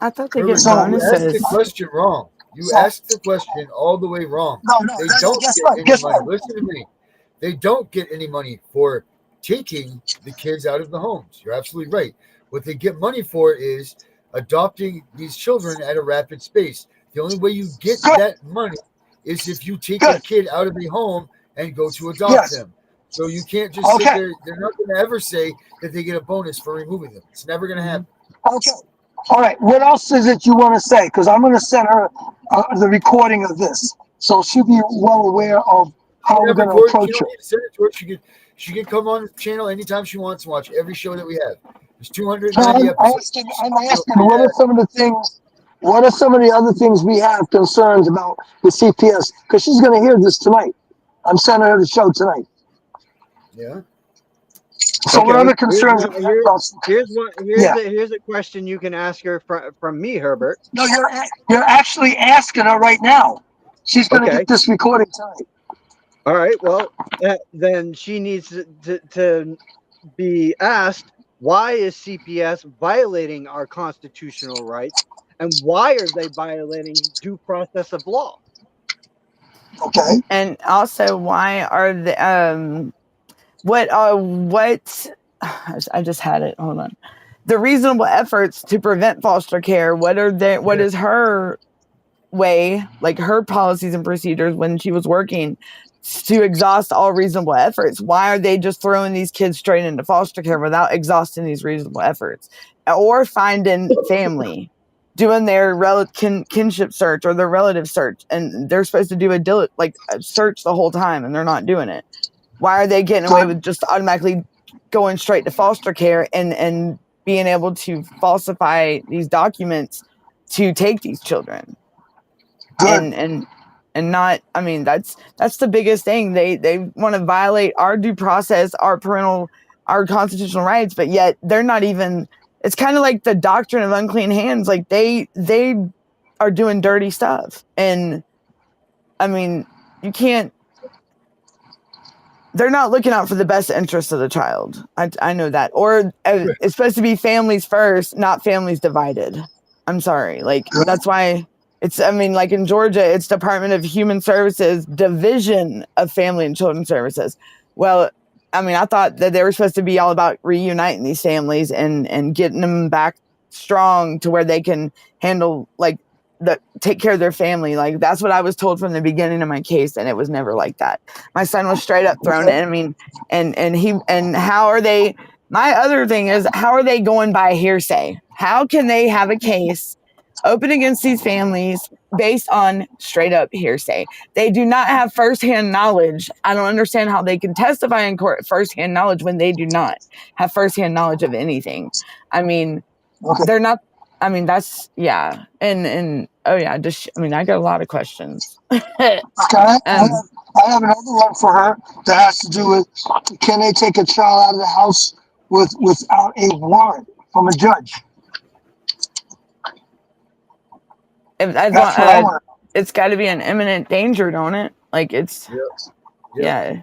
I thought they Herbert, get So- you asked the bonuses. question wrong. You So- asked the question all the way wrong. No, They that- don't guess get what? any Guess money. what? Listen to me. They don't get any money for taking the kids out of the homes. You're absolutely right. What they get money for is adopting these children at a rapid pace. The only way you get Good. that money is if you take Good. a kid out of the home and go to adopt Yes. them. So you can't just sit Okay. there. They're not going to ever say that they get a bonus for removing them. It's never going to happen. Okay. All right. What else is it you want to say? Because I'm going to send her the recording of this, so she'll be well aware of how we're going to approach You it. don't need to send it to her. She can come on the channel anytime she wants and watch every show that we have. There's 290 episodes. I'm asking, what are some of the things? What are some of the other things we have concerns about with CPS? Because she's going to hear this tonight. I'm sending her the show tonight. Yeah. So what other concerns? Here's a question you can ask her from me, Herbert. No, you're actually asking her right now. She's going to Okay. get this recording tonight. All right. Well, then she needs to be asked, why is CPS violating our constitutional rights, and why are they violating due process of law? Okay. And also, why are the what I just had it. Hold on. The reasonable efforts to prevent foster care. What is her way, like her policies and procedures when she was working to exhaust all reasonable efforts? Why are they just throwing these kids straight into foster care without exhausting these reasonable efforts, or finding family, doing their kinship search or their relative search, and they're supposed to do a search the whole time, and they're not doing it? Why are they getting away with just automatically going straight to foster care and being able to falsify these documents to take these children? And not, I mean, that's the biggest thing. They want to violate our due process, our constitutional rights, but yet they're not even, it's kind of like the doctrine of unclean hands. Like they are doing dirty stuff. And I mean, you can't, they're not looking out for the best interest of the child. I know that. Or it's supposed to be families first, not families divided. I'm sorry. Like, that's why like in Georgia, it's Department of Human Services, Division of Family and Children Services. Well, I mean, I thought that they were supposed to be all about reuniting these families and getting them back strong to where they can handle, like, take care of their family. Like, that's what I was told from the beginning of my case, and it was never like that. My son was straight up thrown in. I mean, and how are they? My other thing is, how are they going by hearsay? How can they have a case open against these families based on straight up hearsay? They do not have firsthand knowledge. I don't understand how they can testify in court firsthand knowledge when they do not have firsthand knowledge of anything. I mean, they're not. I mean, that's, yeah. And oh yeah, I got a lot of questions. Okay, I have another one for her that has to do with, can they take a child out of the house without a warrant from a judge? It's got to be an imminent danger, don't it? Like, it's yeah.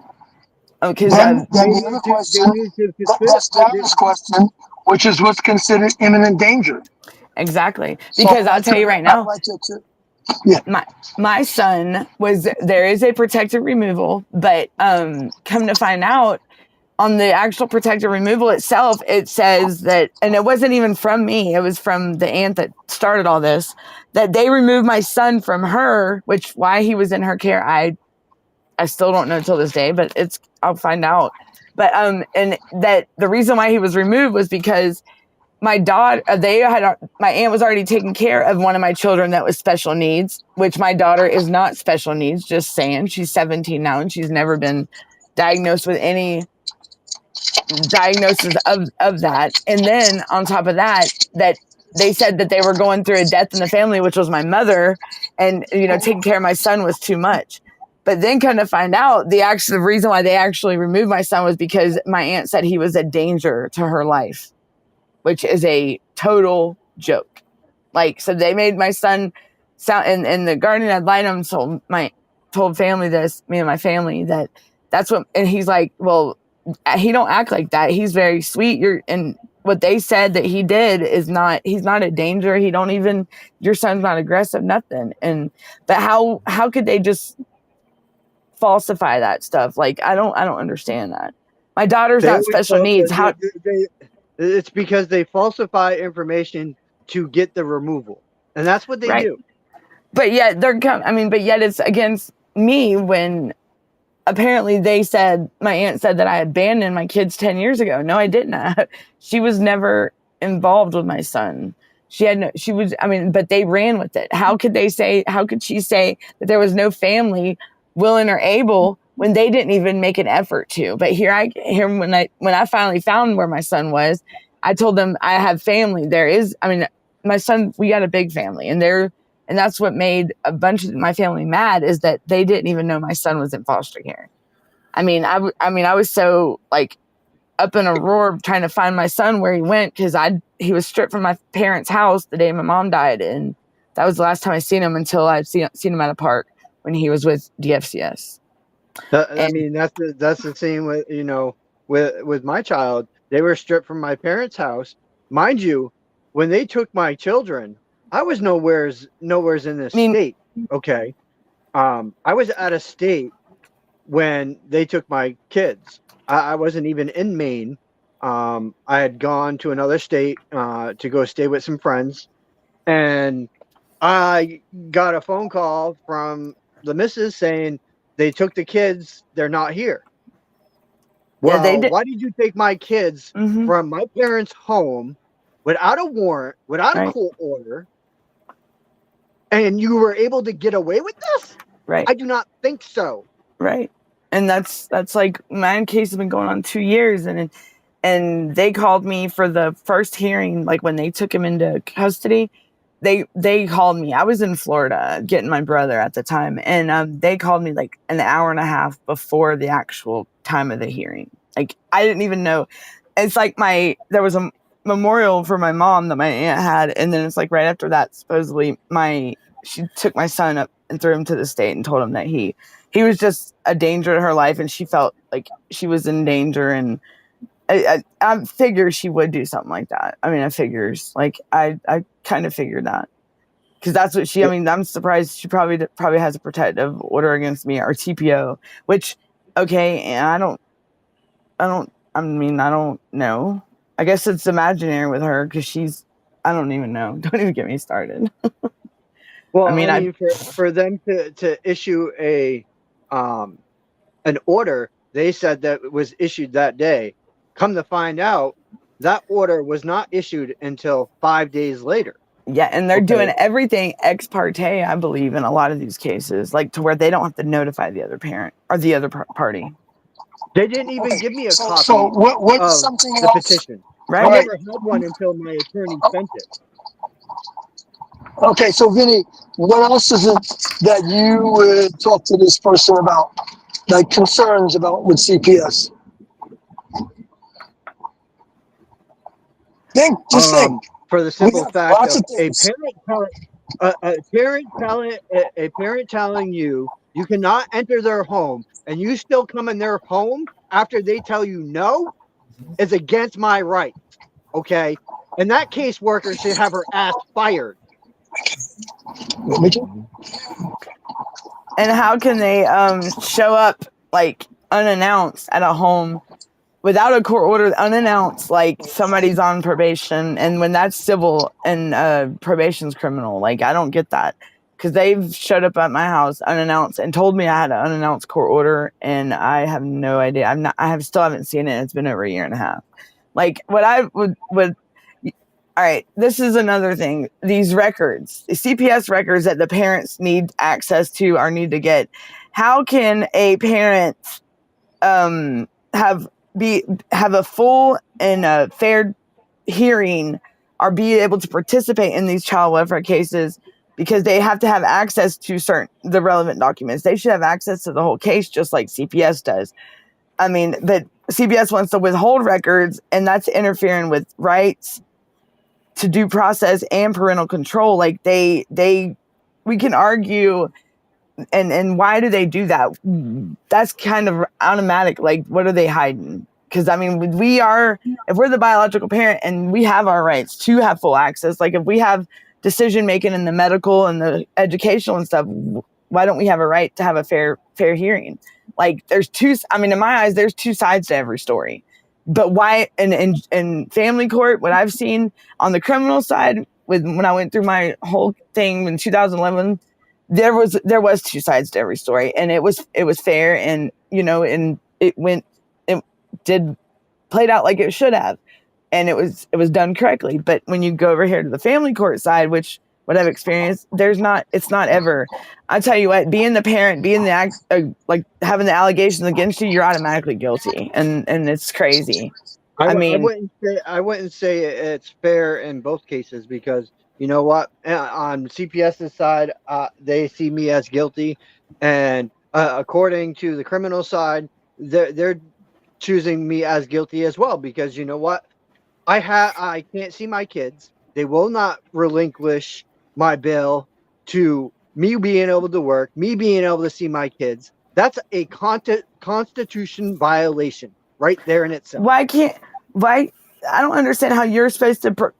Okay. Then the other question, that's Darren's question, which is what's considered imminent danger. Exactly. Because I'll tell you right now, my son there is a protective removal, but come to find out, on the actual protective removal itself, it says that, and it wasn't even from me, it was from the aunt that started all this, that they removed my son from her, which why he was in her care, I still don't know till this day, but I'll find out. But and that the reason why he was removed was because my daughter, my aunt was already taking care of one of my children that was special needs, which my daughter is not special needs, just saying. She's 17 now, and she's never been diagnosed with any diagnosis of that. And then on top of that they said that they were going through a death in the family, which was my mother, and taking care of my son was too much. But then come to find out, the reason why they actually removed my son was because my aunt said he was a danger to her life, which is a total joke. Like, so they made my son sound, and the guardian ad litem told family this, me and my family, that's what, and he's like, well, he don't act like that. He's very sweet. And what they said that he did is he's not a danger. Your son's not aggressive, nothing. But how could they just falsify that stuff? Like, I don't understand that. My daughter's They not always special needs. How? It's because they falsify information to get the removal, and that's what they Right. do. But yet but yet it's against me when apparently my aunt said that I abandoned my kids 10 years ago. No, I didn't. She was never involved with my son. But they ran with it. How could she say that there was no family willing or able when they didn't even make an effort to? But when I finally found where my son was, I told them I have family. My son, we got a big family, and that's what made a bunch of my family mad, is that they didn't even know my son was in foster care. I was so like up in a roar trying to find my son where he went, because he was stripped from my parents' house the day my mom died, and that was the last time I seen him until I'd seen him at a park when he was with DFCS. That's the same with my child. They were stripped from my parents' house, mind you. When they took my children, I was nowhere's in this state. Okay, I was out of state when they took my kids. I wasn't even in Maine. I had gone to another state to go stay with some friends, and I got a phone call from the missus saying they took the kids. They're not here. Well, why did you take my kids from my parents' home without a warrant, without a court order, and you were able to get away with this? Right. I do not think so. Right. And that's like, my case has been going on 2 years, and they called me for the first hearing, like when they took him into custody. They called me. I was in Florida getting my brother at the time, and they called me like an hour and a half before the actual time of the hearing. Like, I didn't even know. It's like there was a memorial for my mom that my aunt had, and then it's like right after that, supposedly she took my son up and threw him to the state and told him that he was just a danger to her life, and she felt like she was in danger, and I figure she would do something like that. I figures, like, I kind of figured that, because that's what I'm surprised she probably has a protective order against me, or TPO, which, okay, and I don't know. I guess it's imaginary with her, because I don't even know. Don't even get me started. Well, for them to issue an order, they said that it was issued that day. Come to find out, that order was not issued until 5 days later. Yeah, and they're doing everything ex parte, I believe, in a lot of these cases, like to where they don't have to notify the other parent or the other party. They didn't even give me a copy what's of something the else? petition. Right. I never had one until my attorney sent it. Okay, so Vinny, what else is it that you would talk to this person about, like concerns about with CPS? Think. For the simple fact of a parent telling you cannot enter their home, and you still come in their home after they tell you no, is against my rights. Okay, and that caseworker should have her ass fired. And how can they show up like unannounced at a home without a court order, unannounced, like somebody's on probation, and when that's civil and probation's criminal? Like, I don't get that, because they've showed up at my house unannounced and told me I had an unannounced court order, and I have no idea. Still haven't seen it. It's been over a year and a half. Like, what I would all right, this is another thing. These records, the CPS records that the parents need access to or need to get. How can a parent have a full and a fair hearing or be able to participate in these child welfare cases because they have to have access to the relevant documents. They should have access to the whole case just like CPS does. I mean, but CPS wants to withhold records, and that's interfering with rights to due process and parental control. Like we can argue, and why do they do that? That's kind of automatic. Like, what are they hiding? Because I mean, if we're the biological parent and we have our rights to have full access, like if we have decision making in the medical and the educational and stuff, why don't we have a right to have a fair hearing? Like in my eyes, there's two sides to every story. But why in family court, what I've seen on the criminal side, when I went through my whole thing in 2011, there was two sides to every story, and it was fair, and and it played out like it should have, and it was done correctly. But when you go over here to the family court side, which what I've experienced, it's not ever. I tell you what, being the parent, being like having the allegations against you, you're automatically guilty, and it's crazy. I wouldn't say it's fair in both cases, because you know what? On CPS's side, they see me as guilty, and according to the criminal side, they're choosing me as guilty as well, because you know what? I can't see my kids. They will not relinquish my bail to me being able to work, me being able to see my kids. That's a constitution violation right there in itself. Why? I don't understand how you're supposed to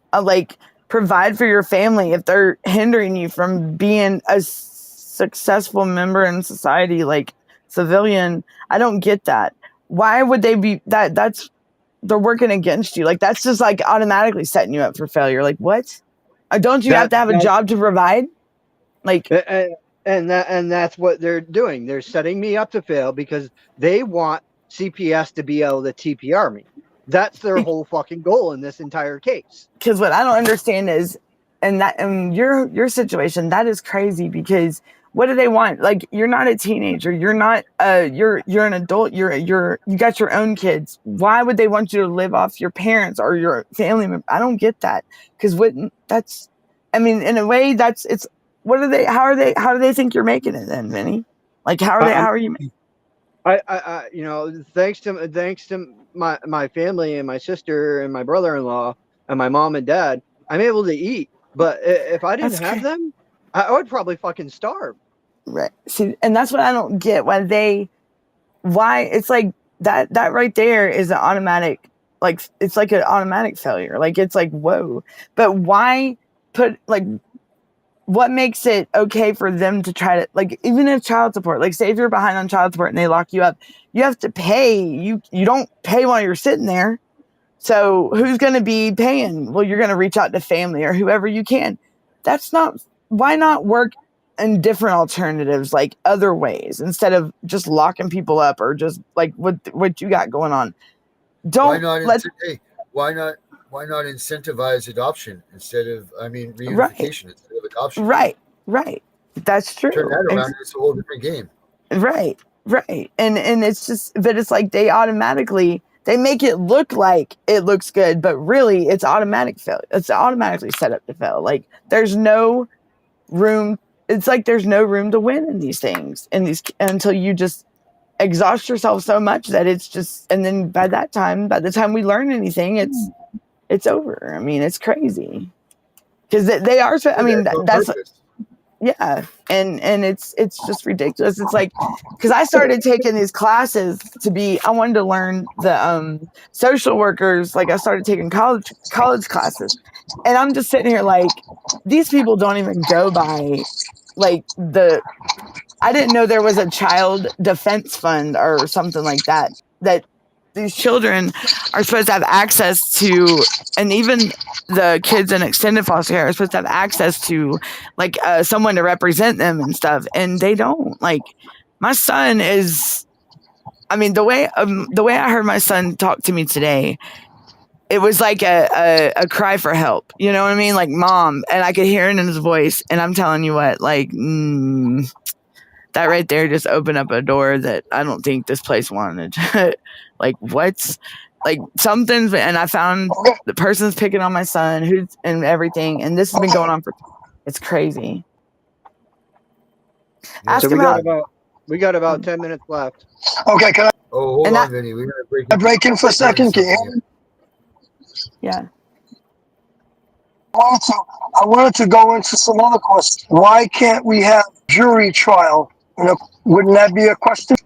provide for your family if they're hindering you from being a successful member in society, like civilian. I don't get that. Why would they be that's they're working against you? Like, that's just like automatically setting you up for failure. Like, what? Don't you have to have a job to provide? Like, and that's what they're doing. They're setting me up to fail because they want CPS to be able to TPR me. That's their whole fucking goal in this entire case. Because what I don't understand is, and your situation, that is crazy, because what do they want? Like, you're not a teenager. You're not you're an adult. You got your own kids. Why would they want you to live off your parents or your family member? I don't get that. Because in a way, how do they think you're making it then, Vinny? Like, how are you making? Thanks to my family and my sister and my brother-in-law and my mom and dad, I'm able to eat. But if I didn't have them, I would probably fucking starve. Right. See, and that's what I don't get. Why it's like that right there is an automatic, like, it's like an automatic failure. Like, it's like, whoa. But why what makes it okay for them to try to, like, even if child support, like, say if you're behind on child support and they lock you up, you have to pay. You don't pay while you're sitting there. So who's going to be paying? Well, you're going to reach out to family or whoever you can. Why not work in different alternatives, like other ways, instead of just locking people up or just like what you got going on? Why not incentivize adoption instead of, reunification instead of adoption? Right. That's true. Turn that around, it's a whole different game. Right. And it's just, but it's like they make it look like it looks good, but really it's automatic failure. It's automatically set up to fail. Like, there's no room. It's like there's no room to win in these things, until you just exhaust yourself so much that it's just, and then by the time we learn anything, it's over. I mean, it's crazy, because they are. I mean, that's yeah, and it's just ridiculous. It's like, because I started taking these classes I wanted to learn the social workers. Like, I started taking college classes, and I'm just sitting here like, these people don't even go by like I didn't know there was a child defense fund or something like that these children are supposed to have access to, and even the kids in extended foster care are supposed to have access to, like, someone to represent them and stuff, and they don't. Like, my son is, the way I heard my son talk to me today, it was like a cry for help. You know what I mean? Like, mom, and I could hear it in his voice, and I'm telling you what, like, that right there just opened up a door that I don't think this place wanted. Like, what's like something's, and I found the person's picking on my son and everything, and this has been going on for, it's crazy. Yeah. Ask him out. We got about 10 minutes left. Okay, can I? Oh, hold on, Vinny. We're gonna break in for a second. Can you hear me? Yeah. I wanted to go into some other questions. Why can't we have jury trial? Wouldn't that be a question?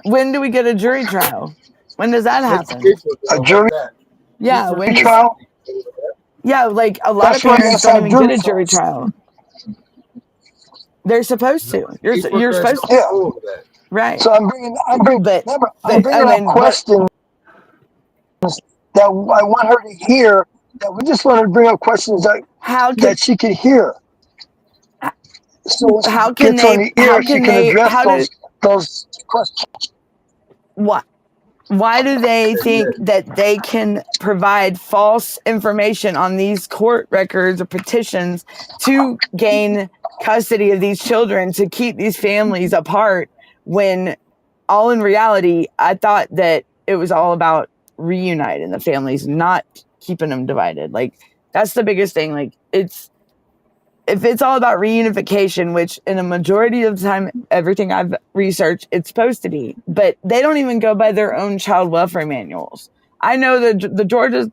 When do we get a jury trial? When does that happen? A jury? Yeah, when does, trial? yeah, like a lot of parents don't even get a jury trial. They're supposed to. You're supposed to. Yeah. Right. So I'm bringing up questions that I want her to hear. That we just want to bring up questions that she can hear. So how can they? How can they? Address those questions. What? Why do they think that they can provide false information on these court records or petitions to gain custody of these children, to keep these families apart, when all in reality, I thought that it was all about reuniting the families, not keeping them divided? Like, that's the biggest thing. Like, if it's all about reunification, which in a majority of the time, everything I've researched, it's supposed to be, but they don't even go by their own child welfare manuals. I know the Georgia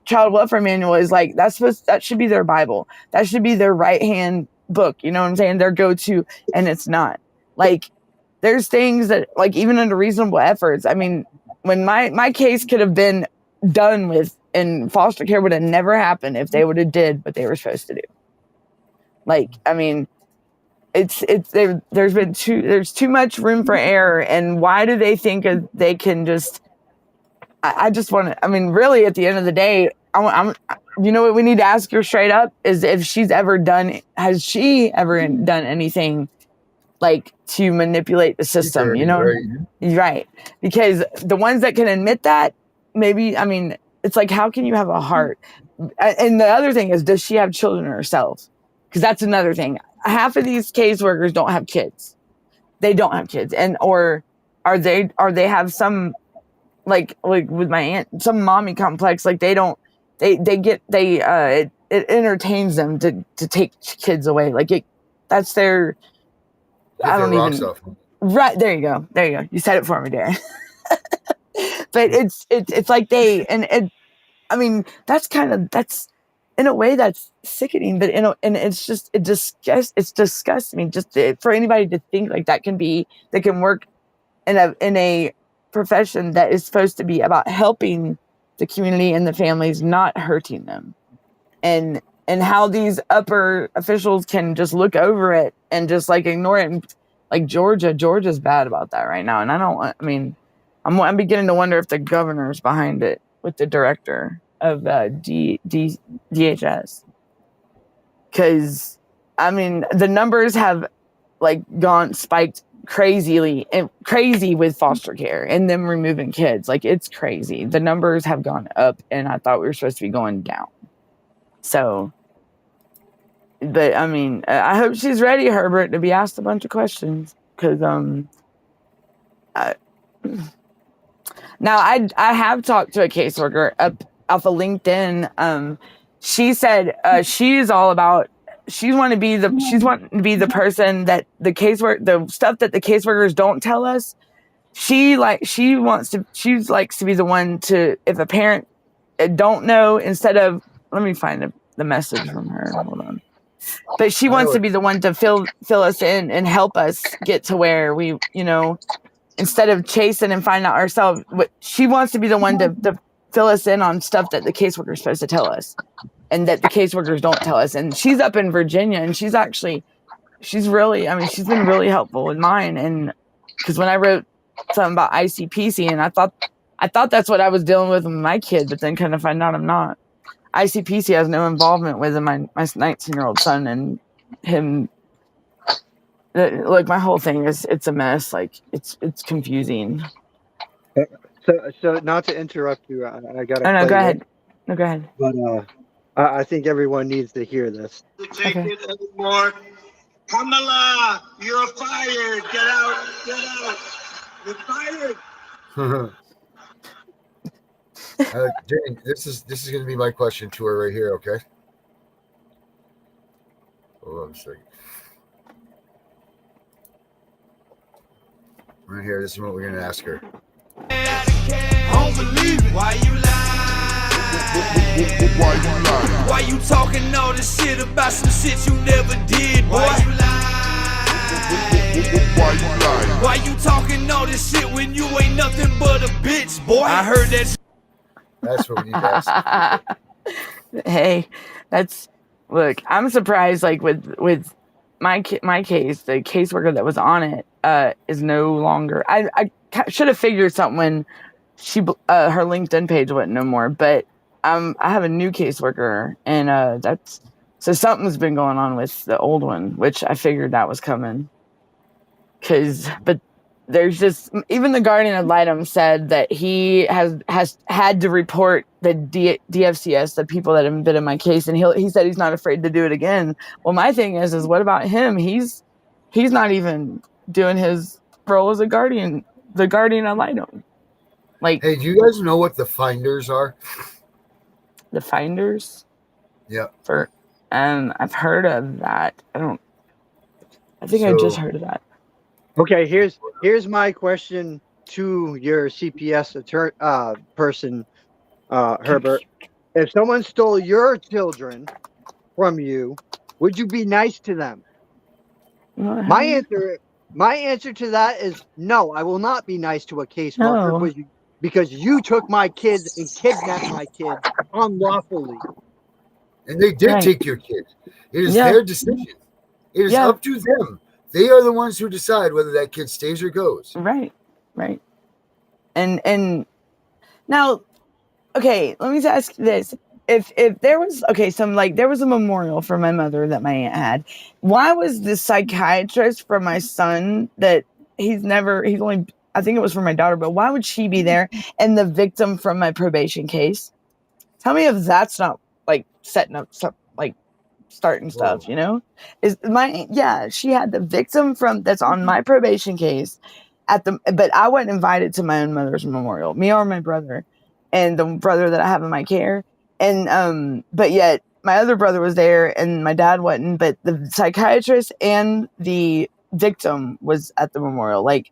child welfare manual is like, that should be their Bible. That should be their right hand book. You know what I'm saying? Their go-to, and it's not. Like, there's things that, like, even under reasonable efforts, I mean, when my case could have been done with, and foster care would have never happened if they would have did what they were supposed to do. Like, I mean, there's too much room for error. And why do they think they can just, I just want to, I mean, really at the end of the day, you know what we need to ask her straight up is if has she ever done anything like to manipulate the system, you know? Right. Because the ones that can admit that, maybe, I mean, it's like, how can you have a heart? And the other thing is, does she have children herself? Because that's another thing. Half of these caseworkers don't have kids. They don't have kids. And, or they have some, like with my aunt, some mommy complex, like it entertains them to take kids away. Like that's their, I don't even, right. There you go. You said it for me, Darren. But it's like I mean, that's in a way that's sickening, but and it's disgusting. Just for anybody to think like that can work in a profession that is supposed to be about helping the community and the families, not hurting them, and how these upper officials can just look over it and just like ignore it. And like Georgia's bad about that right now, and I'm beginning to wonder if the governor's behind it with the director of DHS. Because, I mean, the numbers have like spiked crazy with foster care and them removing kids. Like, it's crazy. The numbers have gone up, and I thought we were supposed to be going down. So, but I mean, I hope she's ready, Herbert, to be asked a bunch of questions. Because, now, I have talked to a caseworker up off of LinkedIn. She said she's all about, she's wanting to be the person that the stuff that the caseworkers don't tell us. She likes to be the one to, if a parent don't know, instead of, let me find the message from her. Hold on. But she wants to be the one to fill us in and help us get to where we, instead of chasing and finding out ourselves, she wants to be the one to fill us in on stuff that the caseworker is supposed to tell us and that the caseworkers don't tell us. And she's up in Virginia, and she's been really helpful with mine. And because when I wrote something about ICPC, and I thought that's what I was dealing with my kid, but then kind of find out I'm not. ICPC has no involvement with my 19-year-old son and him. Like, my whole thing it's a mess. Like, it's confusing. So not to interrupt you, I gotta. No, go ahead. No, go ahead. But I think everyone needs to hear this. Okay. Kamala, you're fired. Get out. Get out. You're fired. Jane, this is going to be my question to her right here. Okay. Hold on a second. Right here. This is what we're going to ask her. I don't believe it. Why you lie? Why you lie? Why you talking all this shit about some shit you never did, boy? Why you lie? Why you lie? Why you talking all this shit when you ain't nothing but a bitch, boy? I heard that. That's what we need to ask. Hey, look, I'm surprised, like, with my case, the caseworker that was on it is no longer. I should have figured something when her LinkedIn page wasn't no more, but I have a new caseworker, and so something's been going on with the old one, which I figured that was coming. But there's just, even the guardian ad litem said that he has had to report the DFCS, the people that have been in my case, and he said he's not afraid to do it again. Well, my thing is what about him? He's not even doing his role as the guardian ad litem. Like, hey, do you guys know what the finders are? The finders? Yeah. I've heard of that. I just heard of that. Okay, here's my question to your CPS person, Herbert. If someone stole your children from you, would you be nice to them? My answer to that is no. I will not be nice to a caseworker because you took my kids and kidnapped my kids unlawfully. And they did take your kids. It is their decision. It is up to them. They are the ones who decide whether that kid stays or goes. Right. And now, okay, let me ask this. If there was, there was a memorial for my mother that my aunt had, why was the psychiatrist for my son that I think it was for my daughter, but why would she be there? And the victim from my probation case? Tell me if that's not like setting up stuff, like starting stuff, you know? She had the victim that's on my probation case but I wasn't invited to my own mother's memorial, me or my brother, and the brother that I have in my care. And but yet my other brother was there and my dad wasn't, but the psychiatrist and the victim was at the memorial. Like,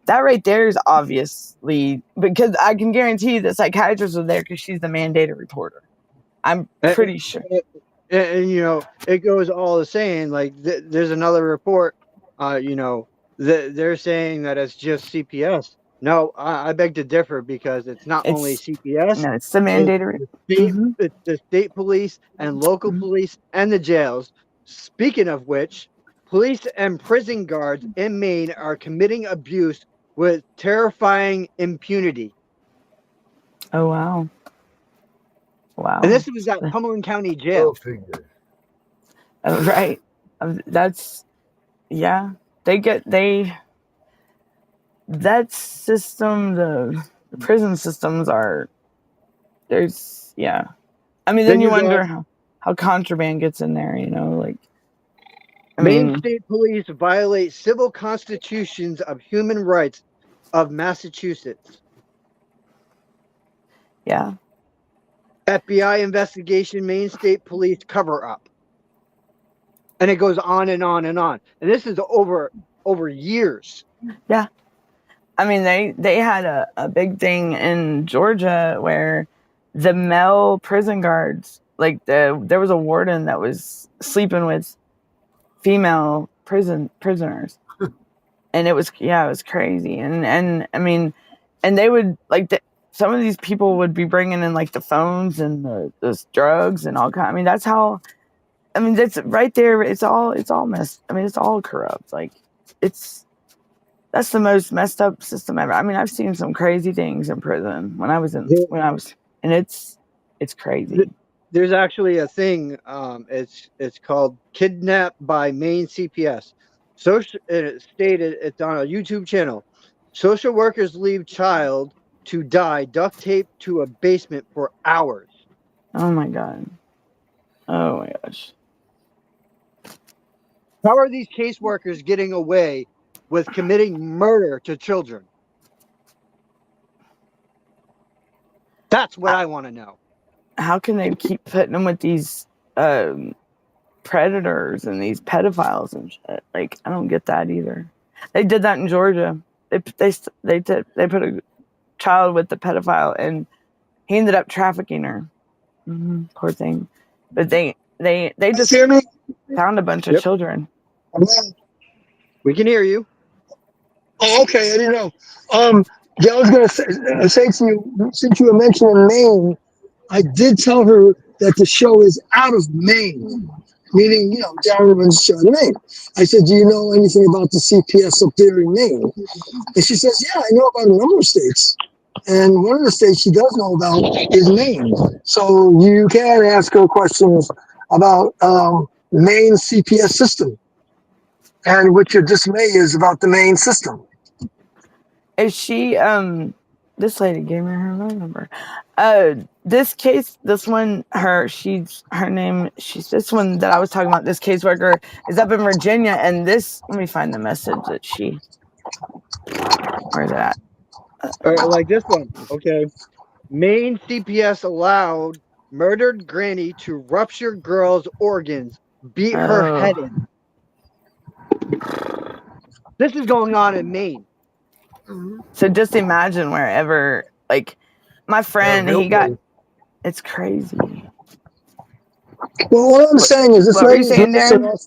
that right there is obviously, because I can guarantee the psychiatrist was there because she's the mandated reporter. I'm pretty sure. And it goes all the same. Like, there's another report, they're saying that it's just CPS. No, I beg to differ, because it's not only CPS. No, it's the mandated. It's the state police and local police and the jails. Speaking of which, police and prison guards in Maine are committing abuse with terrifying impunity. Oh, wow. Wow. And this was at Cumberland County Jail. Oh, right. That's, that system, the prison systems I mean, then you wonder how contraband gets in there, like. Maine State Police violate civil constitutions of human rights of Massachusetts. Yeah. FBI investigation, Maine State Police cover up. And it goes on and on and on. And this is over years. Yeah. I mean, they had a big thing in Georgia where the male prison guards, like, there was a warden that was sleeping with female prisoners. And it was crazy. And I mean, and they would, like, some of these people would be bringing in, like, the phones and the drugs and all kind. I mean, that's right there. It's all messed. I mean, it's all corrupt. Like, that's the most messed up system ever. I mean, I've seen some crazy things in prison and it's crazy. There's actually a thing. It's called Kidnapped by Maine CPS. It's stated, it's on a YouTube channel. Social workers leave child to die duct taped to a basement for hours. Oh my God. Oh my gosh. How are these caseworkers getting away with committing murder to children? That's what I want to know. How can they keep putting them with these predators and these pedophiles and shit? Like, I don't get that either. They did that in Georgia. They put a child with the pedophile, and he ended up trafficking her. Poor thing. But they just hear me? found a bunch of Yep. children. We can hear you. Oh, okay. I didn't know. Yeah, I was going to say to you, since you were mentioning Maine, I did tell her that the show is out of Maine, meaning, Darren runs the show in Maine. I said, do you know anything about the CPS up there in Maine? And she says, yeah, I know about a number of states. And one of the states she does know about is Maine. So you can ask her questions about Maine CPS system and what your dismay is about the Maine system. Is she this lady gave me her phone number. This case, this one, she's this one that I was talking about, this caseworker is up in Virginia, and this, let me find the message that where's it at? Like this one, okay. Maine CPS allowed murdered granny to rupture girl's organs, beat her head in. This is going on in Maine. So just imagine wherever, like, my friend, it's crazy. Well, what I'm saying is this lady's nice enough.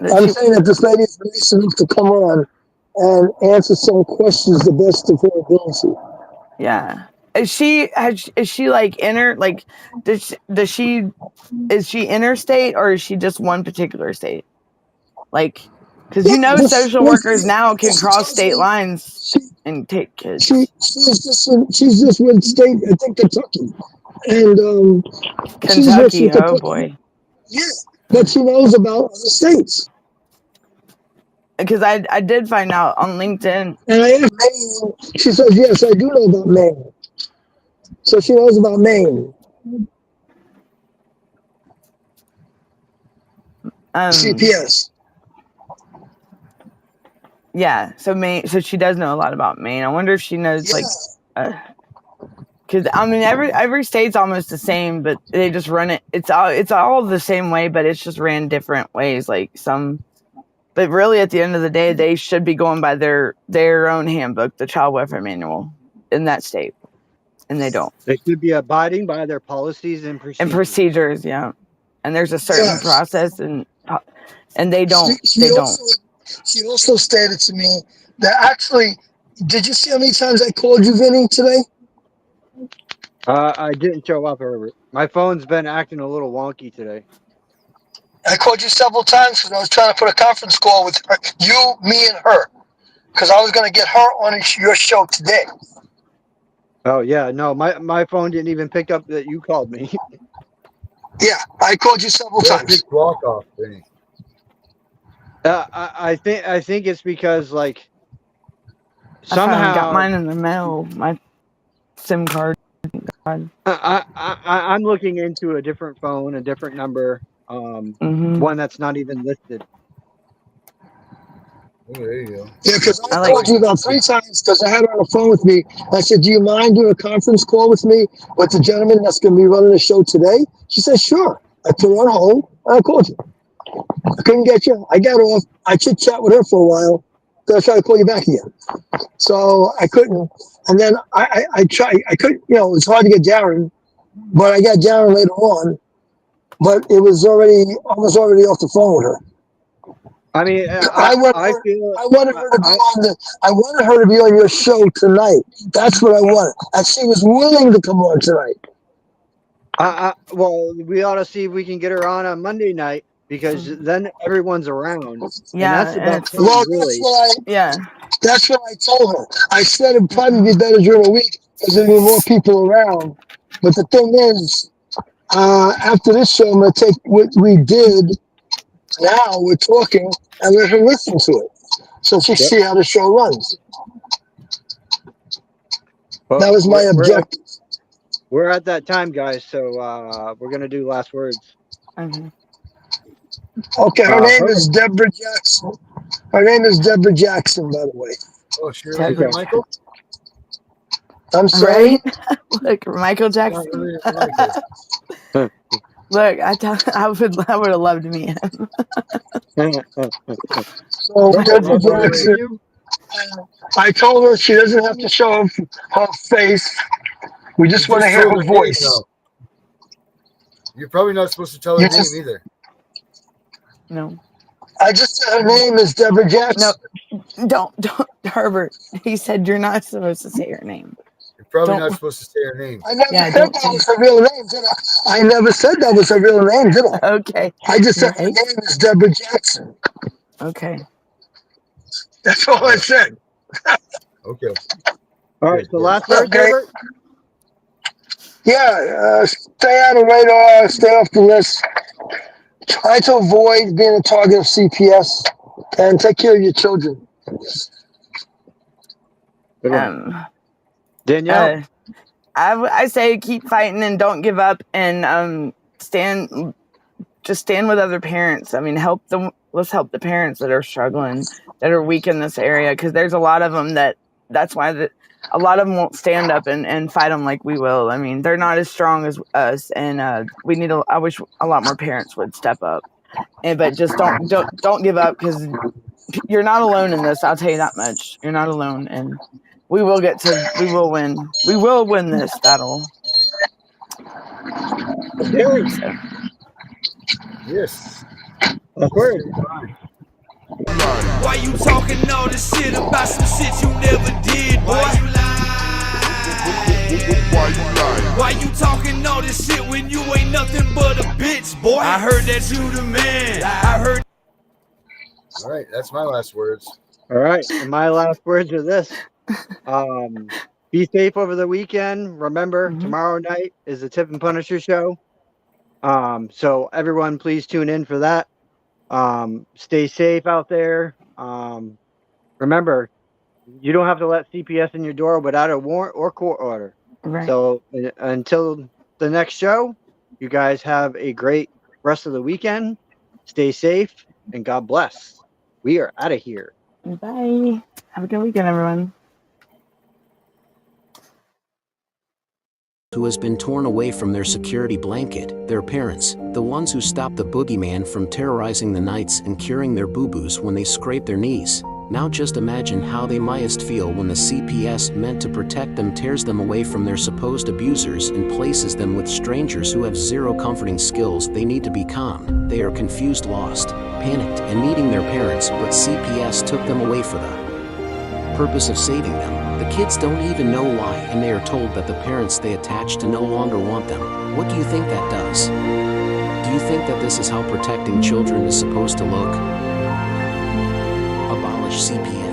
I'm saying that this lady is nice enough to come on and answer some questions the best of her ability. Yeah. Is she like is she interstate, or is she just one particular state? Like, because social workers now can cross state lines and take kids. She's just with state, I think Kentucky. And Kentucky, oh boy. Yeah, but she knows about other states. Because I did find out on LinkedIn. And I asked Maine, she says, yes, I do know about Maine. So she knows about Maine. CPS. Yeah, so Maine. So she does know a lot about Maine. I wonder if she knows because I mean every state's almost the same, but they just run it. It's all the same way, but it's just ran different ways. Like some, but really at the end of the day, they should be going by their own handbook, the Child Welfare Manual, in that state, and they don't. They should be abiding by their policies and procedures. Yeah, and there's a certain process, and they don't. They don't. She also stated to me that actually, did you see how many times I called you, Vinny, today? I didn't show up. My phone's been acting a little wonky today. I called you several times because I was trying to put a conference call with her, you, me, and her, because I was going to get her on your show today. Oh yeah, no, my phone didn't even pick up that you called me. Yeah, I called you several times. Block off thing. I think it's because like somehow I got mine in the mail. My SIM card. I'm looking into a different phone, a different number, one that's not even listed. Oh, there you go. Yeah, because I called you about 3 times because I had her on the phone with me. I said, do you mind doing a conference call with me with the gentleman that's going to be running the show today? She said, sure. I put her on hold and I called you. I couldn't get you. I got off. I chit-chat with her for a while. Then I tried to call you back again. So I couldn't. And then I tried. I couldn't, it's hard to get Darren, but I got Darren later on. But it was already off the phone with her. I mean, I wanted her to be on your show tonight. That's what I wanted. And she was willing to come on tonight. Well, we ought to see if we can get her on Monday night because then everyone's around. Yeah, and that's about well, really. That's what I told her. I said it'd probably be better during the week because there'd be more people around. But the thing is, after this show, I'm going to take what we did. Now we're talking and let her listen to it. So she see how the show runs. Well, that was my objective. We're at that time, guys, so we're going to do last words. Mm-hmm. Okay, her name is Deborah Jackson. Her name is Deborah Jackson, by the way. Oh, she related to Michael? I'm sorry? Right? Look, Michael Not Jackson. related to Michael. Look, I would have loved to meet him. So Deborah Robert related to Jackson, you? I told her she doesn't have to show her face. We just You want to just hear told her her name, voice. though. You're probably not supposed to tell her You name just, either. No. I just said her name is Deborah Jackson. No, don't, Herbert. He said you're not supposed to say her name. You're probably Don't. not supposed to say her name. I never Yeah, said don't that say. was her real name, did I? I never said that was her real name, did I? Okay. I just You're said her right. name is Deborah Jackson. Okay. That's all I said. Okay. All right, Good, so good. last words, Okay. Herbert? Yeah, stay out of radar, stay off the list. Try to avoid being a target of CPS and take care of your children. Good one. Danielle? I say keep fighting and don't give up and stand with other parents. I mean, help them. Let's help the parents that are struggling, that are weak in this area, because there's a lot of them that's why a lot of them won't stand up and fight them like we will. I mean, they're not as strong as us, and I wish a lot more parents would step up. But just don't give up, because you're not alone in this. I'll tell you that much. You're not alone, and we will win. We will win this battle. Terry? So. Yes. Last word. Why you talking all this shit about some shit you never did, boy? Why you lie? Why you talking all this shit when you ain't nothing but a bitch, boy? I heard that you the man. I heard. All right, that's my last words. All right, and my last words are this. Be safe over the weekend. Remember, tomorrow night is the Tip and Punisher show. So everyone, please tune in for that. Stay safe out there. Remember, you don't have to let CPS in your door without a warrant or court order. Right. So until the next show, you guys have a great rest of the weekend. Stay safe and God bless. We are out of here. Bye. Have a good weekend, everyone. Who has been torn away from their security blanket, their parents, the ones who stopped the boogeyman from terrorizing the nights and curing their boo-boos when they scrape their knees. Now just imagine how they mightest feel when the CPS meant to protect them tears them away from their supposed abusers and places them with strangers who have zero comforting skills. They need to be calm. They are confused, lost, panicked, and needing their parents, but CPS took them away for the purpose of saving them. The kids don't even know why, and they are told that the parents they attach to no longer want them. What do you think that does? Do you think that this is how protecting children is supposed to look? Abolish CPS.